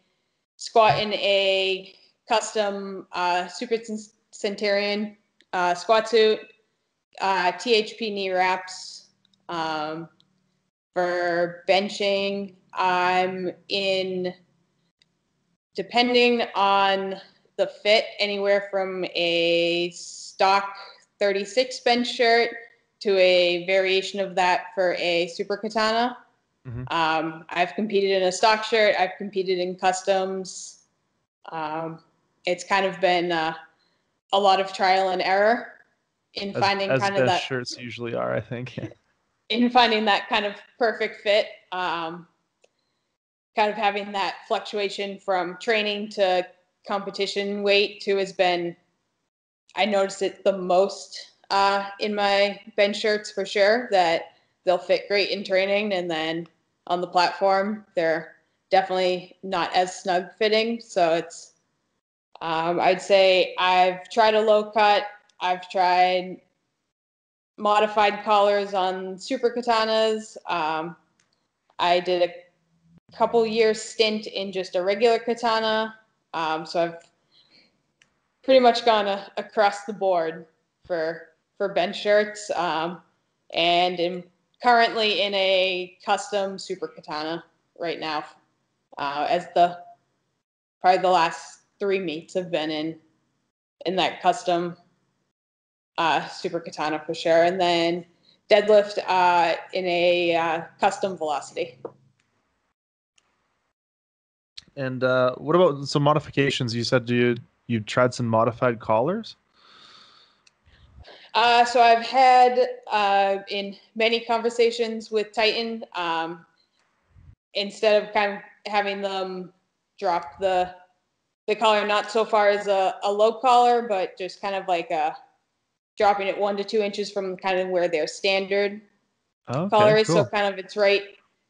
squat in a custom Super Centurion squat suit, THP knee wraps. For benching, I'm in, depending on the fit, anywhere from a stock 36 bench shirt to a variation of that for a super katana. Mm-hmm. I've competed in a stock shirt. I've competed in customs. It's kind of been a lot of trial and error in finding as kind of that. Shirts usually are, I think. In finding that kind of perfect fit. Kind of having that fluctuation from training to competition weight too has been, I noticed it the most in my bench shirts for sure, that they'll fit great in training, and then on the platform they're definitely not as snug fitting. So it's I'd say I've tried a low cut, I've tried modified collars on super katanas. I did a couple years stint in just a regular katana. So I've pretty much gone across the board for bench shirts, and am currently in a custom super katana right now, as probably the last 3 meets have been in that custom super katana for sure, and then deadlift in a custom velocity. And what about some modifications? You said you tried some modified collars? So I've had in many conversations with Titan, instead of kind of having them drop the collar not so far as a low collar, but just kind of like dropping it 1 to 2 inches from kind of where their standard collar is. Cool. So kind of it's right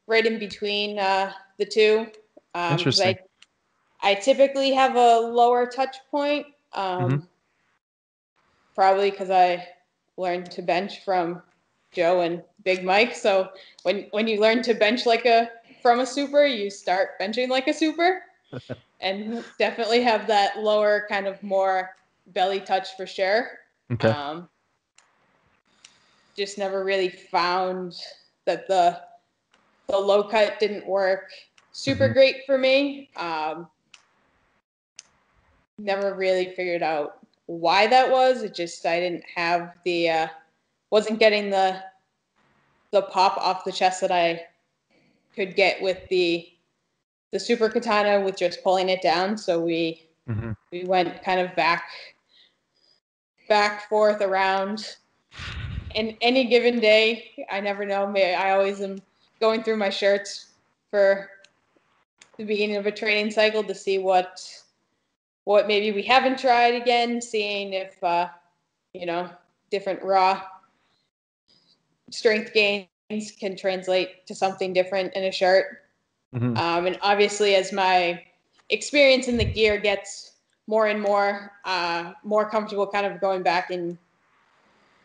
in between the two. Interesting. I typically have a lower touch point, probably because I learned to bench from Joe and Big Mike. So when you learn to bench from a super, you start benching like a super, and definitely have that lower kind of more belly touch for sure. Okay. Just never really found that the low cut didn't work super great for me. Never really figured out why that was. It just, I didn't have wasn't getting the pop off the chest that I could get with the super katana with just pulling it down. So we went kind of back forth around. And any given day, I never know. I always am going through my shirts for the beginning of a training cycle to see what maybe we haven't tried again, seeing if different raw strength gains can translate to something different in a shirt. Mm-hmm. And obviously, as my experience in the gear gets more and more comfortable, kind of going back and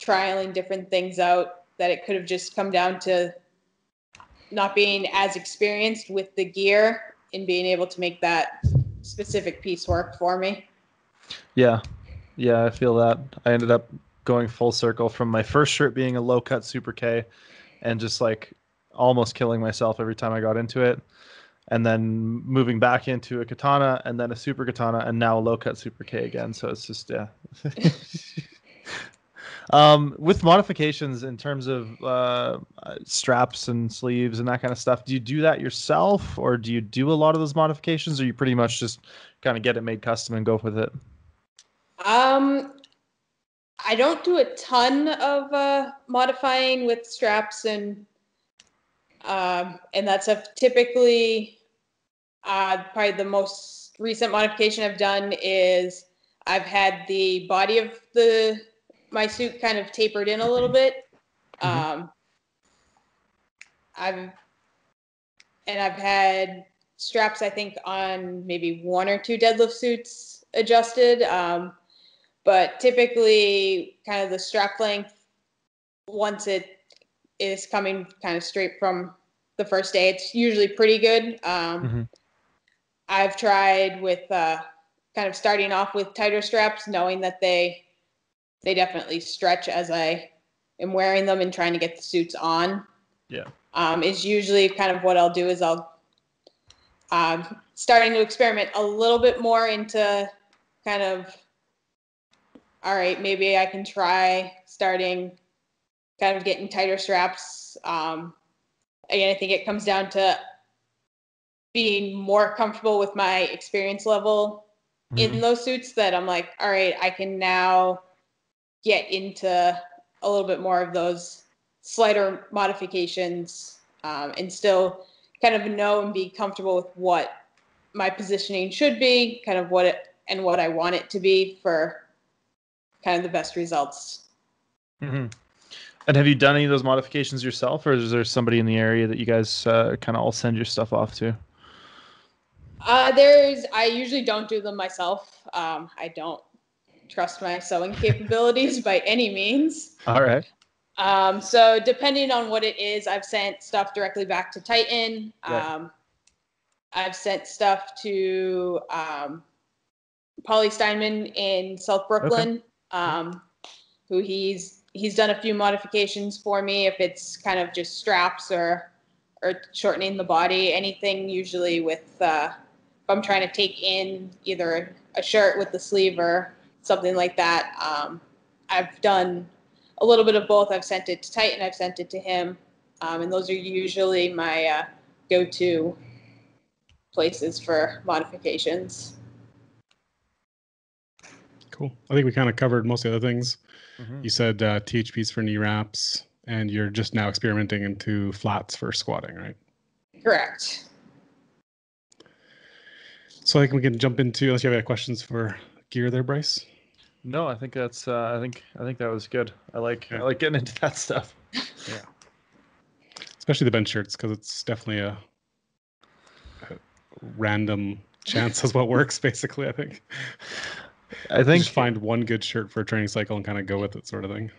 trialing different things out, that it could have just come down to not being as experienced with the gear and being able to make that specific piece work for me. Yeah, I feel that. I ended up going full circle from my first shirt being a low cut Super K and just like almost killing myself every time I got into it. And then moving back into a katana and then a super katana and now a low cut Super K again. So it's just, yeah. With modifications in terms of straps and sleeves and that kind of stuff, do you do that yourself or do you do a lot of those modifications or you pretty much just kind of get it made custom and go with it? I don't do a ton of modifying with straps and that stuff. Typically, probably the most recent modification I've done is I've had the body of my suit kind of tapered in a little bit. I've had straps, I think, on maybe one or two deadlift suits adjusted. But typically, kind of the strap length, once it is coming kind of straight from the first day, it's usually pretty good. I've tried with kind of starting off with tighter straps, knowing that they definitely stretch as I am wearing them and trying to get the suits on. Yeah. Is usually kind of what I'll do is I'll starting to experiment a little bit more into kind of, all right, maybe I can try starting kind of getting tighter straps. Again, I think it comes down to being more comfortable with my experience level in those suits, that I'm like, all right, I can now get into a little bit more of those slighter modifications and still kind of know and be comfortable with what my positioning should be, kind of what I want it to be for kind of the best results. And have you done any of those modifications yourself, or is there somebody in the area that you guys kind of all send your stuff off to? I usually don't do them myself. I don't trust my sewing capabilities by any means. All right. So depending on what it is, I've sent stuff directly back to Titan. Right. I've sent stuff to Paulie Steinman in South Brooklyn, who he's done a few modifications for me. If it's kind of just straps or shortening the body, anything usually with if I'm trying to take in either a shirt with the sleeve or something like that. I've done a little bit of both. I've sent it to Titan, I've sent it to him, and those are usually my go-to places for modifications. Cool. I think we kind of covered most of the other things. Mm-hmm. You said THPs for knee wraps, and you're just now experimenting into flats for squatting, right? Correct. So I think we can jump into, unless you have any questions for gear there, Bryce. No, I think that's. I think that was good. I like getting into that stuff. Yeah. Especially the bench shirts, because it's definitely a random chance as what works, basically, I think. I think just find one good shirt for a training cycle and kind of go with it, sort of thing.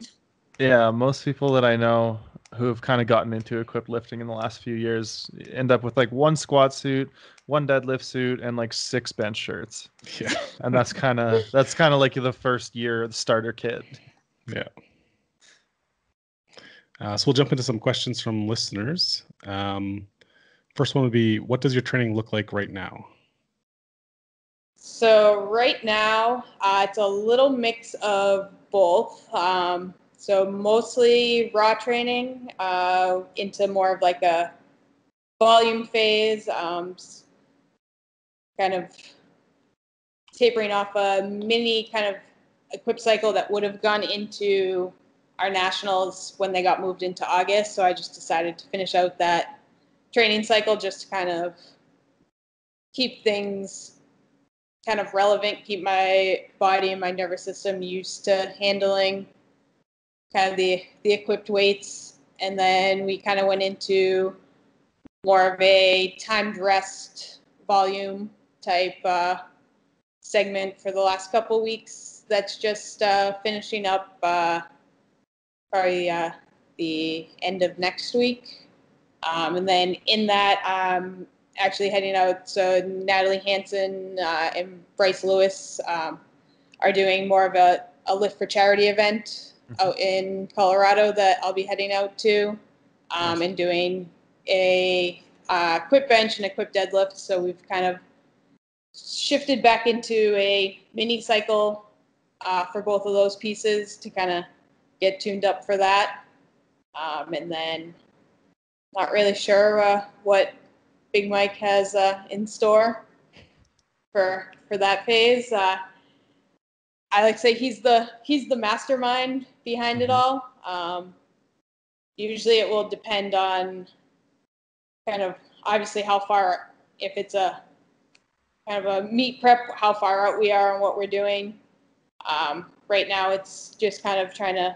Yeah, most people that I know who have kind of gotten into equipped lifting in the last few years end up with like one squat suit, one deadlift suit, and like 6 bench shirts. Yeah. And that's kind of like the first year, the starter kit. Yeah. So we'll jump into some questions from listeners. First one would be, what does your training look like right now? So right now, it's a little mix of both. So mostly raw training into more of like a volume phase, kind of tapering off a mini kind of equip cycle that would have gone into our nationals when they got moved into August. So I just decided to finish out that training cycle just to kind of keep things kind of relevant, keep my body and my nervous system used to handling kind of the equipped weights, and then we kind of went into more of a timed rest volume type segment for the last couple weeks. That's just finishing up probably the end of next week. And then in that, actually heading out, so Natalie Hansen and Bryce Lewis are doing more of a Lift for Charity event out in Colorado that I'll be heading out to, and doing a equip bench and equip deadlift. So we've kind of shifted back into a mini cycle for both of those pieces to kind of get tuned up for that. And then not really sure what Big Mike has in store for that phase. I like to say he's the mastermind behind it all. Usually it will depend on kind of obviously how far, if it's a kind of a meet prep, how far out we are and what we're doing. Right now it's just kind of trying to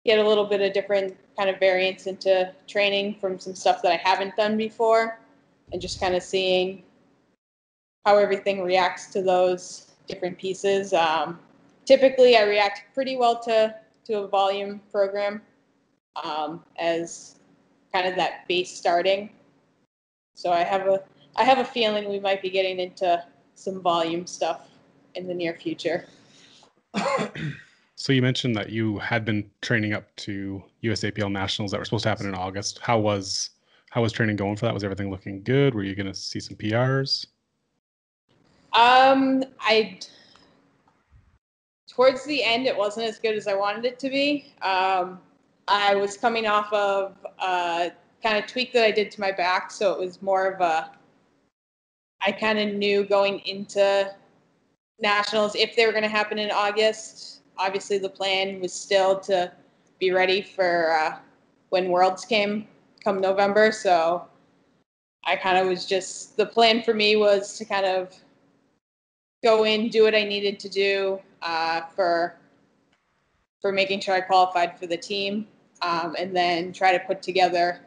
get a little bit of different kind of variance into training from some stuff that I haven't done before, and just kind of seeing how everything reacts to those different pieces. Typically I react pretty well to a volume program as kind of that base starting. So I have a feeling we might be getting into some volume stuff in the near future. So you mentioned that you had been training up to USAPL Nationals that were supposed to happen in August. How was training going for that? Was everything looking good? Were you going to see some PRs? Towards the end, it wasn't as good as I wanted it to be. I was coming off of a kind of tweak that I did to my back, so it was more of I kind of knew going into Nationals, if they were going to happen in August, obviously the plan was still to be ready for when Worlds come November. So I kind of was just, the plan for me was to kind of go in, do what I needed to do for making sure I qualified for the team, and then try to put together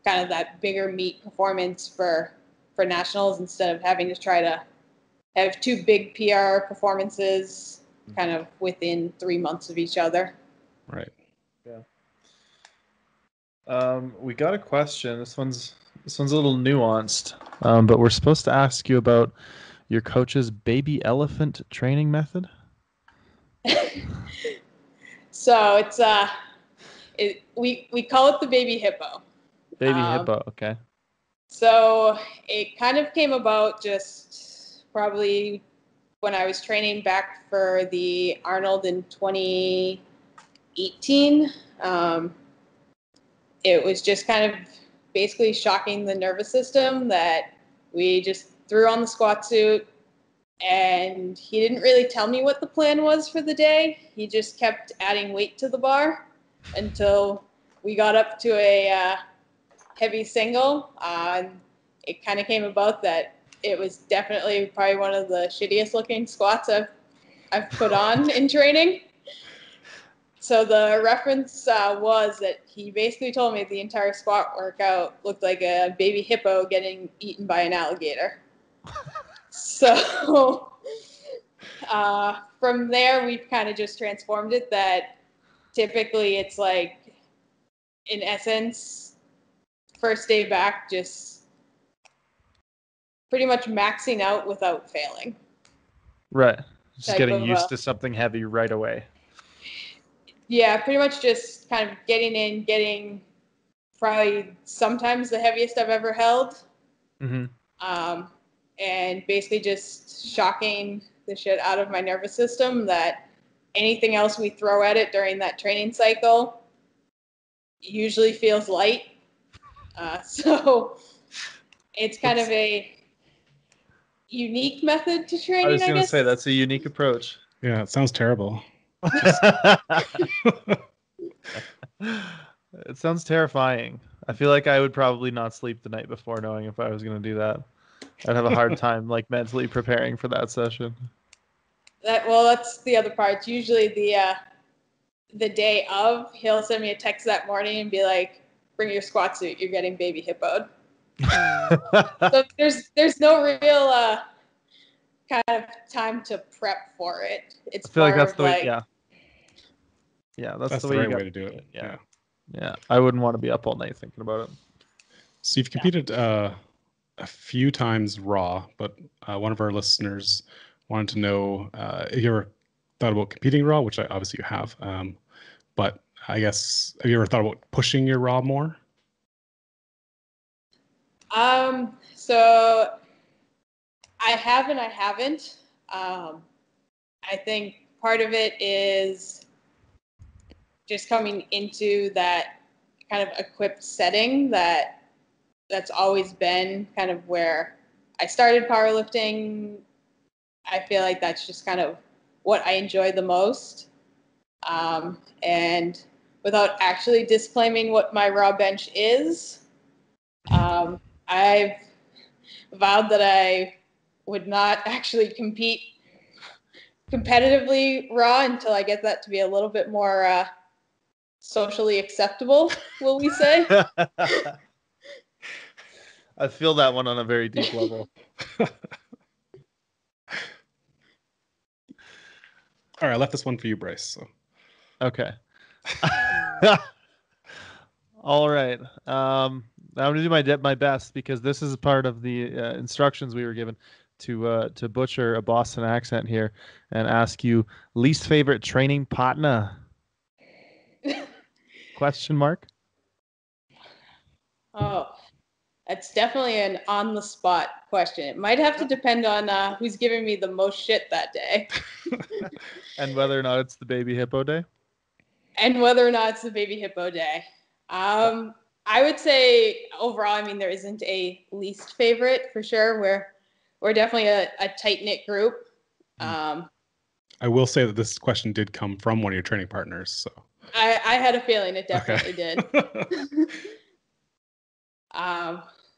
kind of that bigger meet performance for Nationals, instead of having to try to have two big PR performances kind of within 3 months of each other. Right. Yeah. We got a question. This one's a little nuanced, but we're supposed to ask you about your coach's baby elephant training method. So it's we call it the baby hippo. Baby hippo, okay. So it kind of came about just probably when I was training back for the Arnold in 2018. It was just kind of basically shocking the nervous system that we just threw on the squat suit, and he didn't really tell me what the plan was for the day. He just kept adding weight to the bar until we got up to a heavy single. It kind of came about that it was definitely probably one of the shittiest looking squats I've put on in training. So the reference was that he basically told me the entire squat workout looked like a baby hippo getting eaten by an alligator. So from there, we've kind of just transformed it that typically it's like, in essence, first day back, just pretty much maxing out without failing. Right. Just getting used to something heavy right away. Yeah, pretty much just kind of getting probably sometimes the heaviest I've ever held. Mm-hmm. And basically just shocking the shit out of my nervous system that anything else we throw at it during that training cycle usually feels light. So it's kind of a unique method to training, I was going to guess. say, that's a unique approach. Yeah, it sounds terrible. It sounds terrifying. I feel like I would probably not sleep the night before knowing if I was going to do that. I'd have a hard time like mentally preparing for that session. That's the other part. Usually the the day of, he'll send me a text that morning and be like, "Bring your squat suit. You're getting baby hippoed." So there's no real kind of time to prep for it. It's I feel like more that's of the way. like, Yeah. Yeah, that's That's the the way you right got way to do it. Yeah. Yeah. Yeah. I wouldn't want to be up all night thinking about it. So you've competed a few times raw, but one of our listeners wanted to know if you ever thought about competing raw, which obviously you have. But I guess, have you ever thought about pushing your raw more? So I have and I haven't. I think part of it is just coming into that kind of equipped setting that's always been kind of where I started powerlifting. I feel like that's just kind of what I enjoy the most. And without actually disclaiming what my raw bench is, I've vowed that I would not actually compete competitively raw until I get that to be a little bit more socially acceptable, will we say? I feel that one on a very deep level. All right, I left this one for you, Bryce. So. Okay. All right. I'm gonna do my best because this is part of the instructions we were given to butcher a Boston accent here and ask you least favorite training partner? Question mark. Oh, that's definitely an on-the-spot question. It might have to depend on who's giving me the most shit that day. And whether or not it's the baby hippo day. And whether or not it's the baby hippo day. I would say overall, I mean, there isn't a least favorite for sure. We're definitely a tight-knit group. I will say that this question did come from one of your training partners. So I had a feeling it definitely did.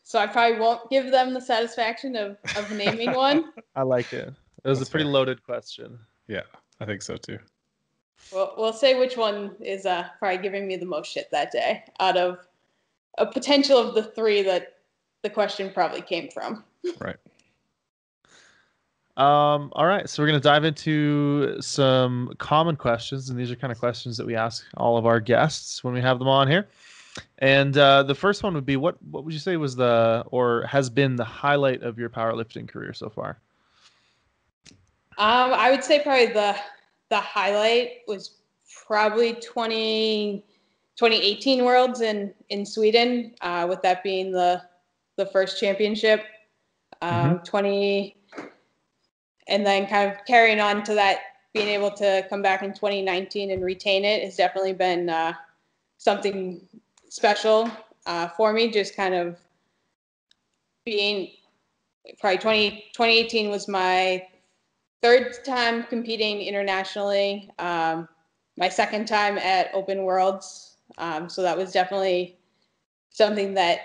So I probably won't give them the satisfaction of naming one. I like it. It was That's a pretty fair. loaded question. Yeah, I think so too. Well, we'll say which one is probably giving me the most shit that day out of a potential of the three that the question probably came from. Right. All right, so we're going to dive into some common questions, and these are kind of questions that we ask all of our guests when we have them on here. And the first one would be, what would you say was or has been the highlight of your powerlifting career so far? I would say probably the highlight was probably 2018 Worlds in Sweden, with that being the first championship. 20 and then kind of carrying on to that, being able to come back in 2019 and retain it has definitely been something special for me. Just kind of being probably 2018 was my third time competing internationally, my second time at Open Worlds. So that was definitely something that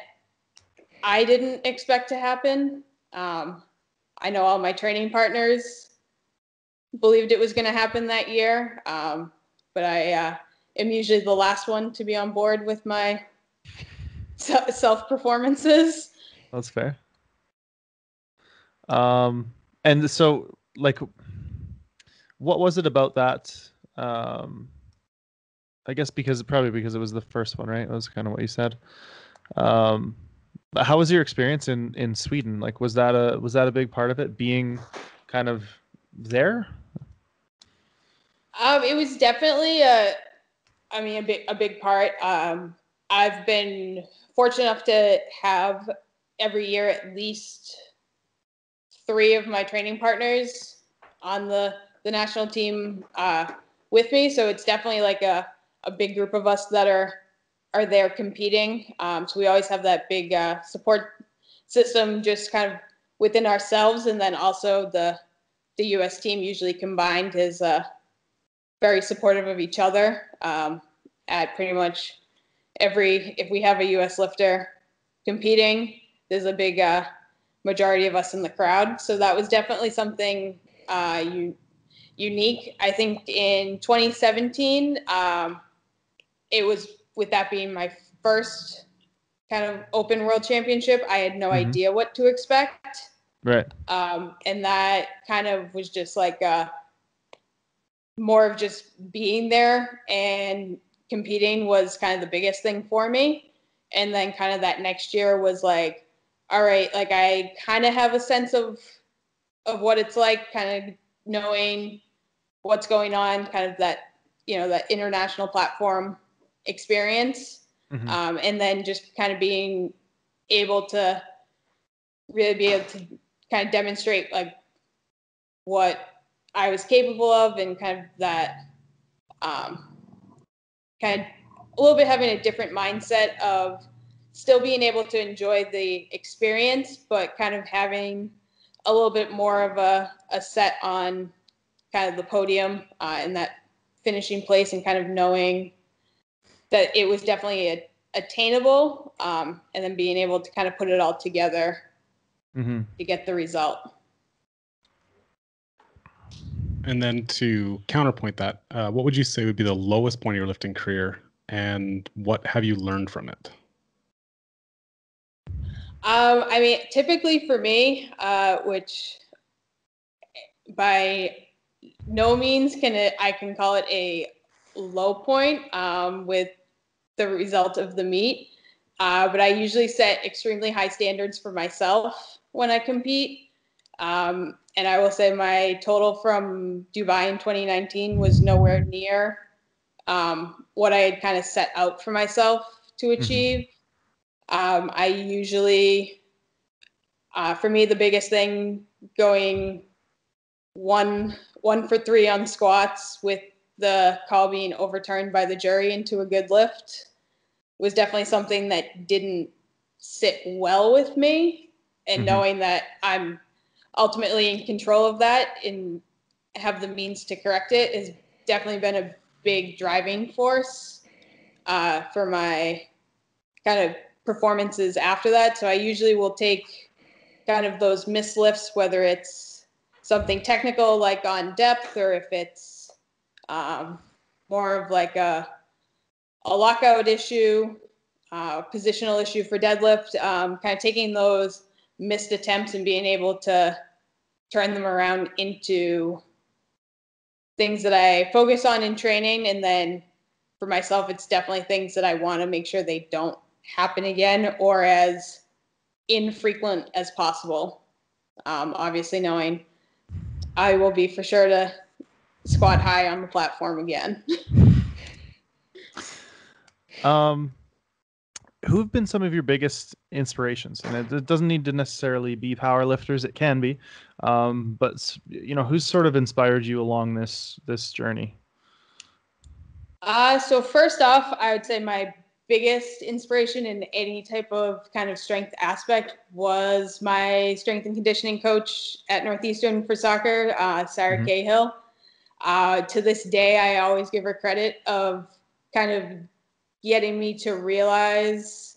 I didn't expect to happen. I know all my training partners believed it was going to happen that year, but I am usually the last one to be on board with my self performances. That's fair. And so, like, what was it about that? I guess probably because it was the first one, right? That was kind of what you said. But how was your experience in Sweden? Like, was that a big part of it, being kind of there? It was definitely a big part. I've been fortunate enough to have every year at least 3 of my training partners on the national team with me. So it's definitely like a big group of us that are there competing. So we always have that big support system just kind of within ourselves. And then also the U.S. team usually combined is very supportive of each other at pretty much if we have a U.S. lifter competing, there's a big majority of us in the crowd. So that was definitely something unique. I think in 2017, it was, with that being my first kind of open world championship, I had no idea what to expect. Right. And that kind of was just like more of just being there and competing was kind of the biggest thing for me. And then kind of that next year was like, all right, like I kind of have a sense of what it's like, kind of knowing what's going on, kind of that, that international platform experience. And then just kind of being able to really be able to kind of demonstrate like what I was capable of, and kind of that kind of a little bit having a different mindset of still being able to enjoy the experience, but kind of having a little bit more of a set on kind of the podium and that finishing place, and kind of knowing that it was definitely attainable, and then being able to kind of put it all together to get the result. And then to counterpoint that, what would you say would be the lowest point of your lifting career, and what have you learned from it? I mean, typically for me, which by no means I can call it a low point with the result of the meet, but I usually set extremely high standards for myself when I compete. And I will say my total from Dubai in 2019 was nowhere near what I had kind of set out for myself to achieve. I usually, for me, the biggest thing going one for three on squats with the call being overturned by the jury into a good lift was definitely something that didn't sit well with me. And knowing that I'm ultimately in control of that and have the means to correct it has definitely been a big driving force for my kind of performances after that. So I usually will take kind of those missed lifts, whether it's something technical like on depth, or if it's more of like a lockout issue, positional issue for deadlift, kind of taking those missed attempts and being able to turn them around into things that I focus on in training. And then for myself, it's definitely things that I want to make sure they don't happen again, or as infrequent as possible. Obviously knowing I will be for sure to squat high on the platform again. Who have been some of your biggest inspirations? And it doesn't need to necessarily be power lifters. It can be, but who's sort of inspired you along this journey? So first off, I would say my biggest inspiration in any type of kind of strength aspect was my strength and conditioning coach at Northeastern for soccer, Sarah Cahill. To this day, I always give her credit of kind of getting me to realize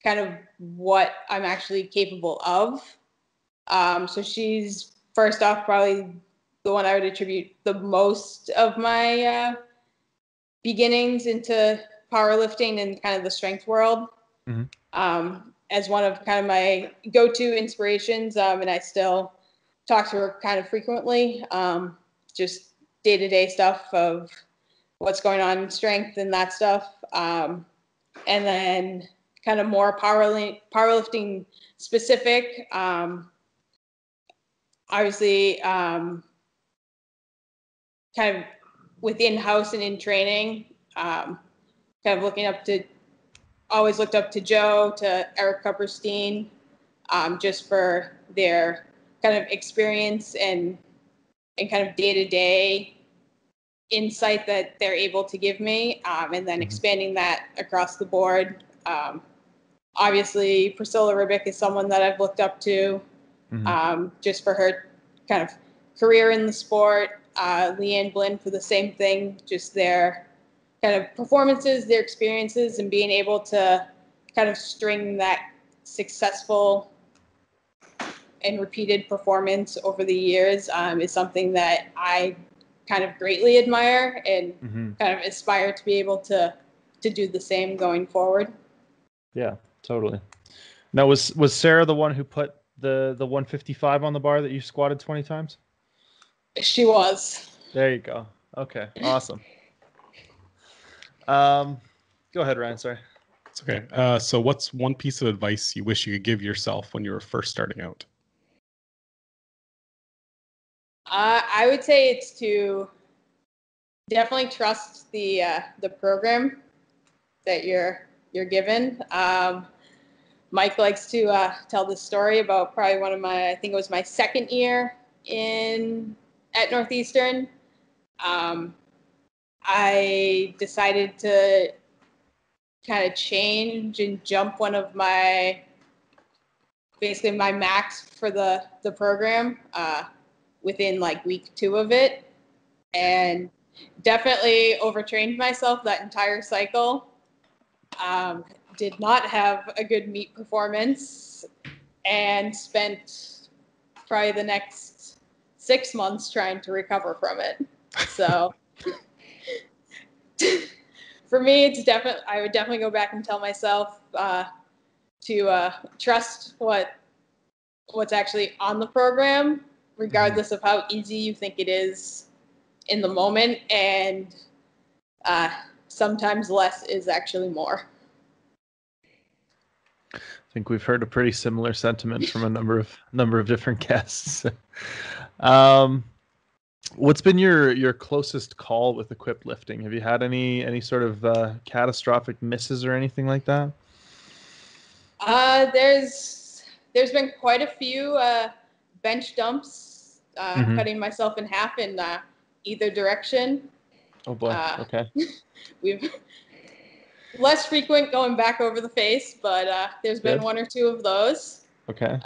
kind of what I'm actually capable of. So she's first off probably the one I would attribute the most of my beginnings into powerlifting and kind of the strength world, as one of kind of my go-to inspirations. And I still talk to her kind of frequently, just day-to-day stuff of what's going on in strength and that stuff. And then kind of more powerlifting specific, obviously kind of within house and in training, kind of always looked up to Joe, to Eric Kupperstein, just for their kind of experience and kind of day-to-day insight that they're able to give me, and then expanding that across the board. Obviously, Priscilla Ribic is someone that I've looked up to, just for her kind of career in the sport. Leanne Blinn for the same thing, just their kind of performances, their experiences, and being able to kind of string that successful and repeated performance over the years is something that I kind of greatly admire and kind of aspire to be able to do the same going forward. Yeah, totally. Now, was Sarah the one who put the 155 on the bar that you squatted 20 times? She was. There you go. Okay, awesome. Go ahead, Ryan. Sorry. It's okay. So what's one piece of advice you wish you could give yourself when you were first starting out? I would say it's to definitely trust the program that you're given. Mike likes to tell this story about probably I think it was my second year at Northeastern. I decided to kind of change and jump one of basically my max for the program within like week 2 of it, and definitely overtrained myself that entire cycle. Did not have a good meet performance and spent probably the next 6 months trying to recover from it. So for me, I would definitely go back and tell myself to trust what's actually on the program, regardless of how easy you think it is in the moment, and sometimes less is actually more. I think we've heard a pretty similar sentiment from a number of different guests. What's been your closest call with equipped lifting? Have you had any sort of catastrophic misses or anything like that? There's been quite a few bench dumps, cutting myself in half in either direction. Oh boy. Okay. We've less frequent going back over the face, but there's been 1 or 2 of those. Okay.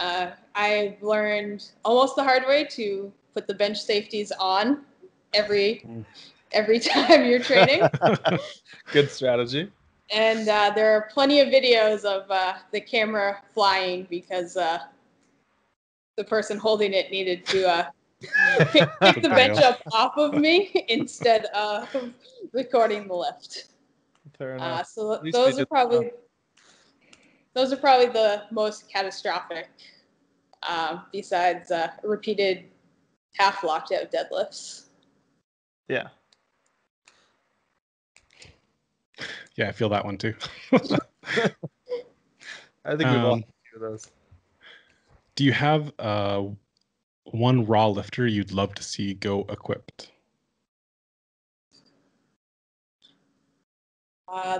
I've learned almost the hard way to put the bench safeties on every time you're training. Good strategy. And there are plenty of videos of the camera flying because the person holding it needed to pick the bench up off of me instead of recording the lift. Fair enough. So those are probably the most catastrophic, besides repeated half locked-out deadlifts. Yeah. Yeah, I feel that one too. I think we've all had a few of those. Do you have one raw lifter you'd love to see go equipped?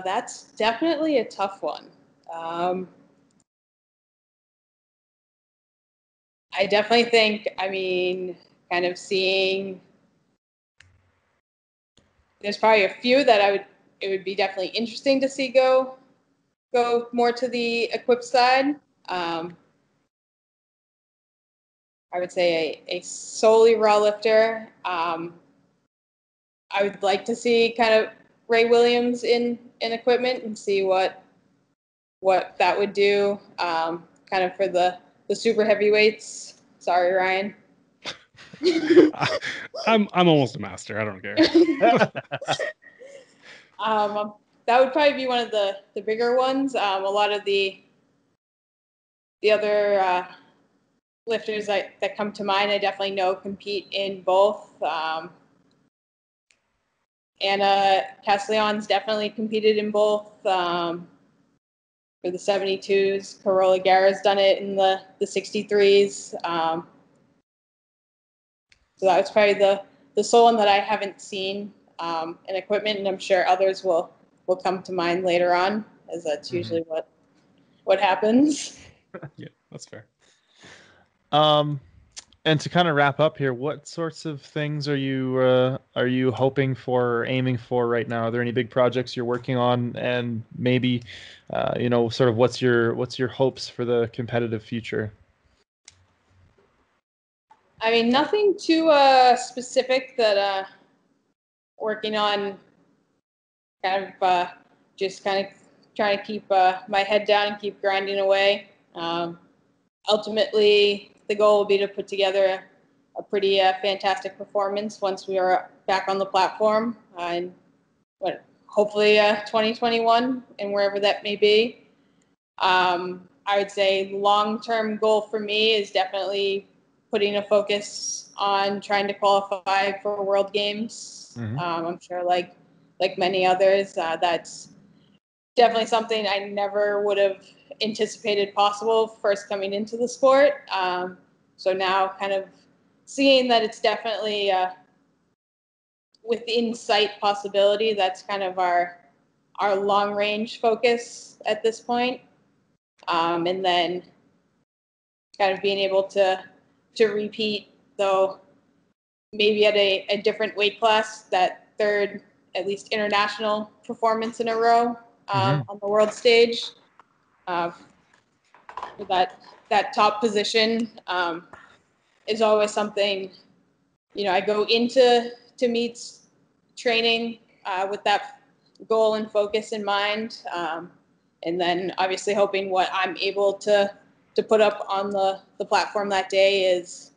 That's definitely a tough one. I definitely think, kind of seeing, there's probably a few that it would be definitely interesting to see go more to the equipped side. I would say a solely raw lifter. I would like to see kind of Ray Williams in equipment and see what that would do, kind of for the super heavyweights. Sorry, Ryan. I'm almost a master. I don't care. That would probably be one of the bigger ones. A lot of the other lifters that come to mind, I definitely know compete in both. Anna Castellon's definitely competed in both. For the 72s, Carola Guerra's done it in the 63s. So that was probably the sole one that I haven't seen in equipment, and I'm sure others will come to mind later on, as that's usually what happens. Yeah, that's fair. And to kind of wrap up here, what sorts of things are you hoping for, or aiming for right now? Are there any big projects you're working on, and maybe, sort of what's your hopes for the competitive future? I mean, nothing too specific that working on. Just kind of trying to keep my head down and keep grinding away. Ultimately, the goal will be to put together a pretty fantastic performance once we are back on the platform, and hopefully 2021 and wherever that may be. I would say long-term goal for me is definitely putting a focus on trying to qualify for World Games. I'm sure like many others, that's definitely something I never would have anticipated possible first coming into the sport. So now kind of seeing that it's definitely within sight possibility, that's kind of our long range focus at this point. And then kind of being able to repeat, though maybe at a different weight class, that third, at least international performance in a row on the world stage. That top position is always something, I go into meets training with that goal and focus in mind. And then obviously hoping what I'm able to put up on the platform that day is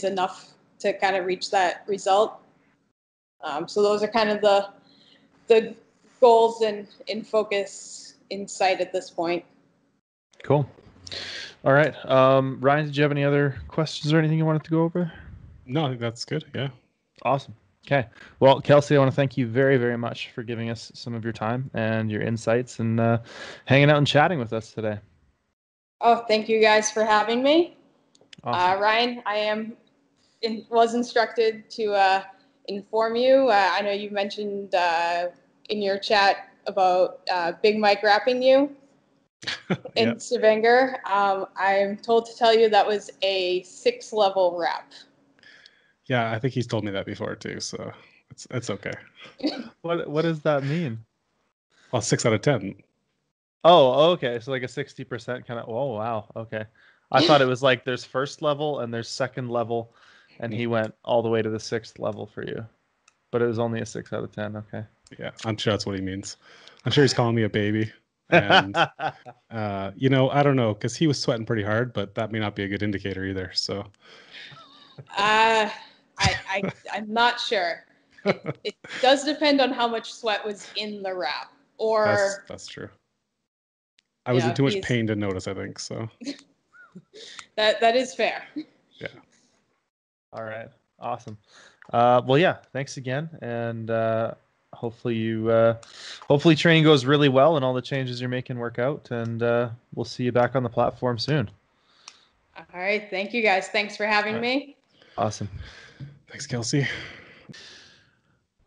enough to kind of reach that result. So those are kind of the goals and focus in sight at this point. Cool. All right. Ryan, did you have any other questions or anything you wanted to go over? No, I think that's good. Yeah. Awesome. Okay. Well, Kelsey, I want to thank you very, very much for giving us some of your time and your insights and hanging out and chatting with us today. Oh, thank you guys for having me. Awesome. Ryan, was instructed to inform you. I know you mentioned in your chat about Big Mike rapping you in Stavanger. I'm told to tell you that was a 6-level rap. Yeah, I think he's told me that before too, so it's okay. What does that mean? Well, 6 out of 10. Oh, okay. So like a 60% kind of. Oh, wow. Okay. I thought it was like there's first level and there's second level, and he went all the way to the 6th level for you, but it was only a 6 out of 10. Okay. Yeah, I'm sure that's what he means. I'm sure he's calling me a baby. And I don't know, because he was sweating pretty hard, but that may not be a good indicator either. So I'm not sure. It does depend on how much sweat was in the rap, or that's true. I was in too much pain to notice, I think. So that is fair. Yeah. All right. Awesome. Well, yeah. Thanks again, and hopefully training goes really well and all the changes you're making work out, and we'll see you back on the platform soon. All right. Thank you guys. Thanks for having me. Awesome. Thanks, Kelsey.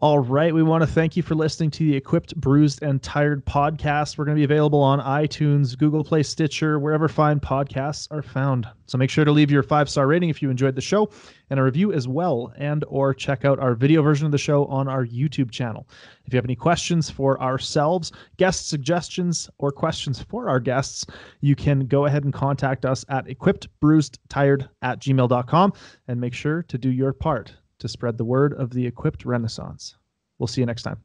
All right. We want to thank you for listening to the Equipped, Bruised, and Tired podcast. We're going to be available on iTunes, Google Play, Stitcher, wherever fine podcasts are found. So make sure to leave your 5-star rating if you enjoyed the show, and a review as well, and or check out our video version of the show on our YouTube channel. If you have any questions for ourselves, guest suggestions, or questions for our guests, you can go ahead and contact us at equippedbruisedtired@gmail.com, and make sure to do your part to spread the word of the Equipped Renaissance. We'll see you next time.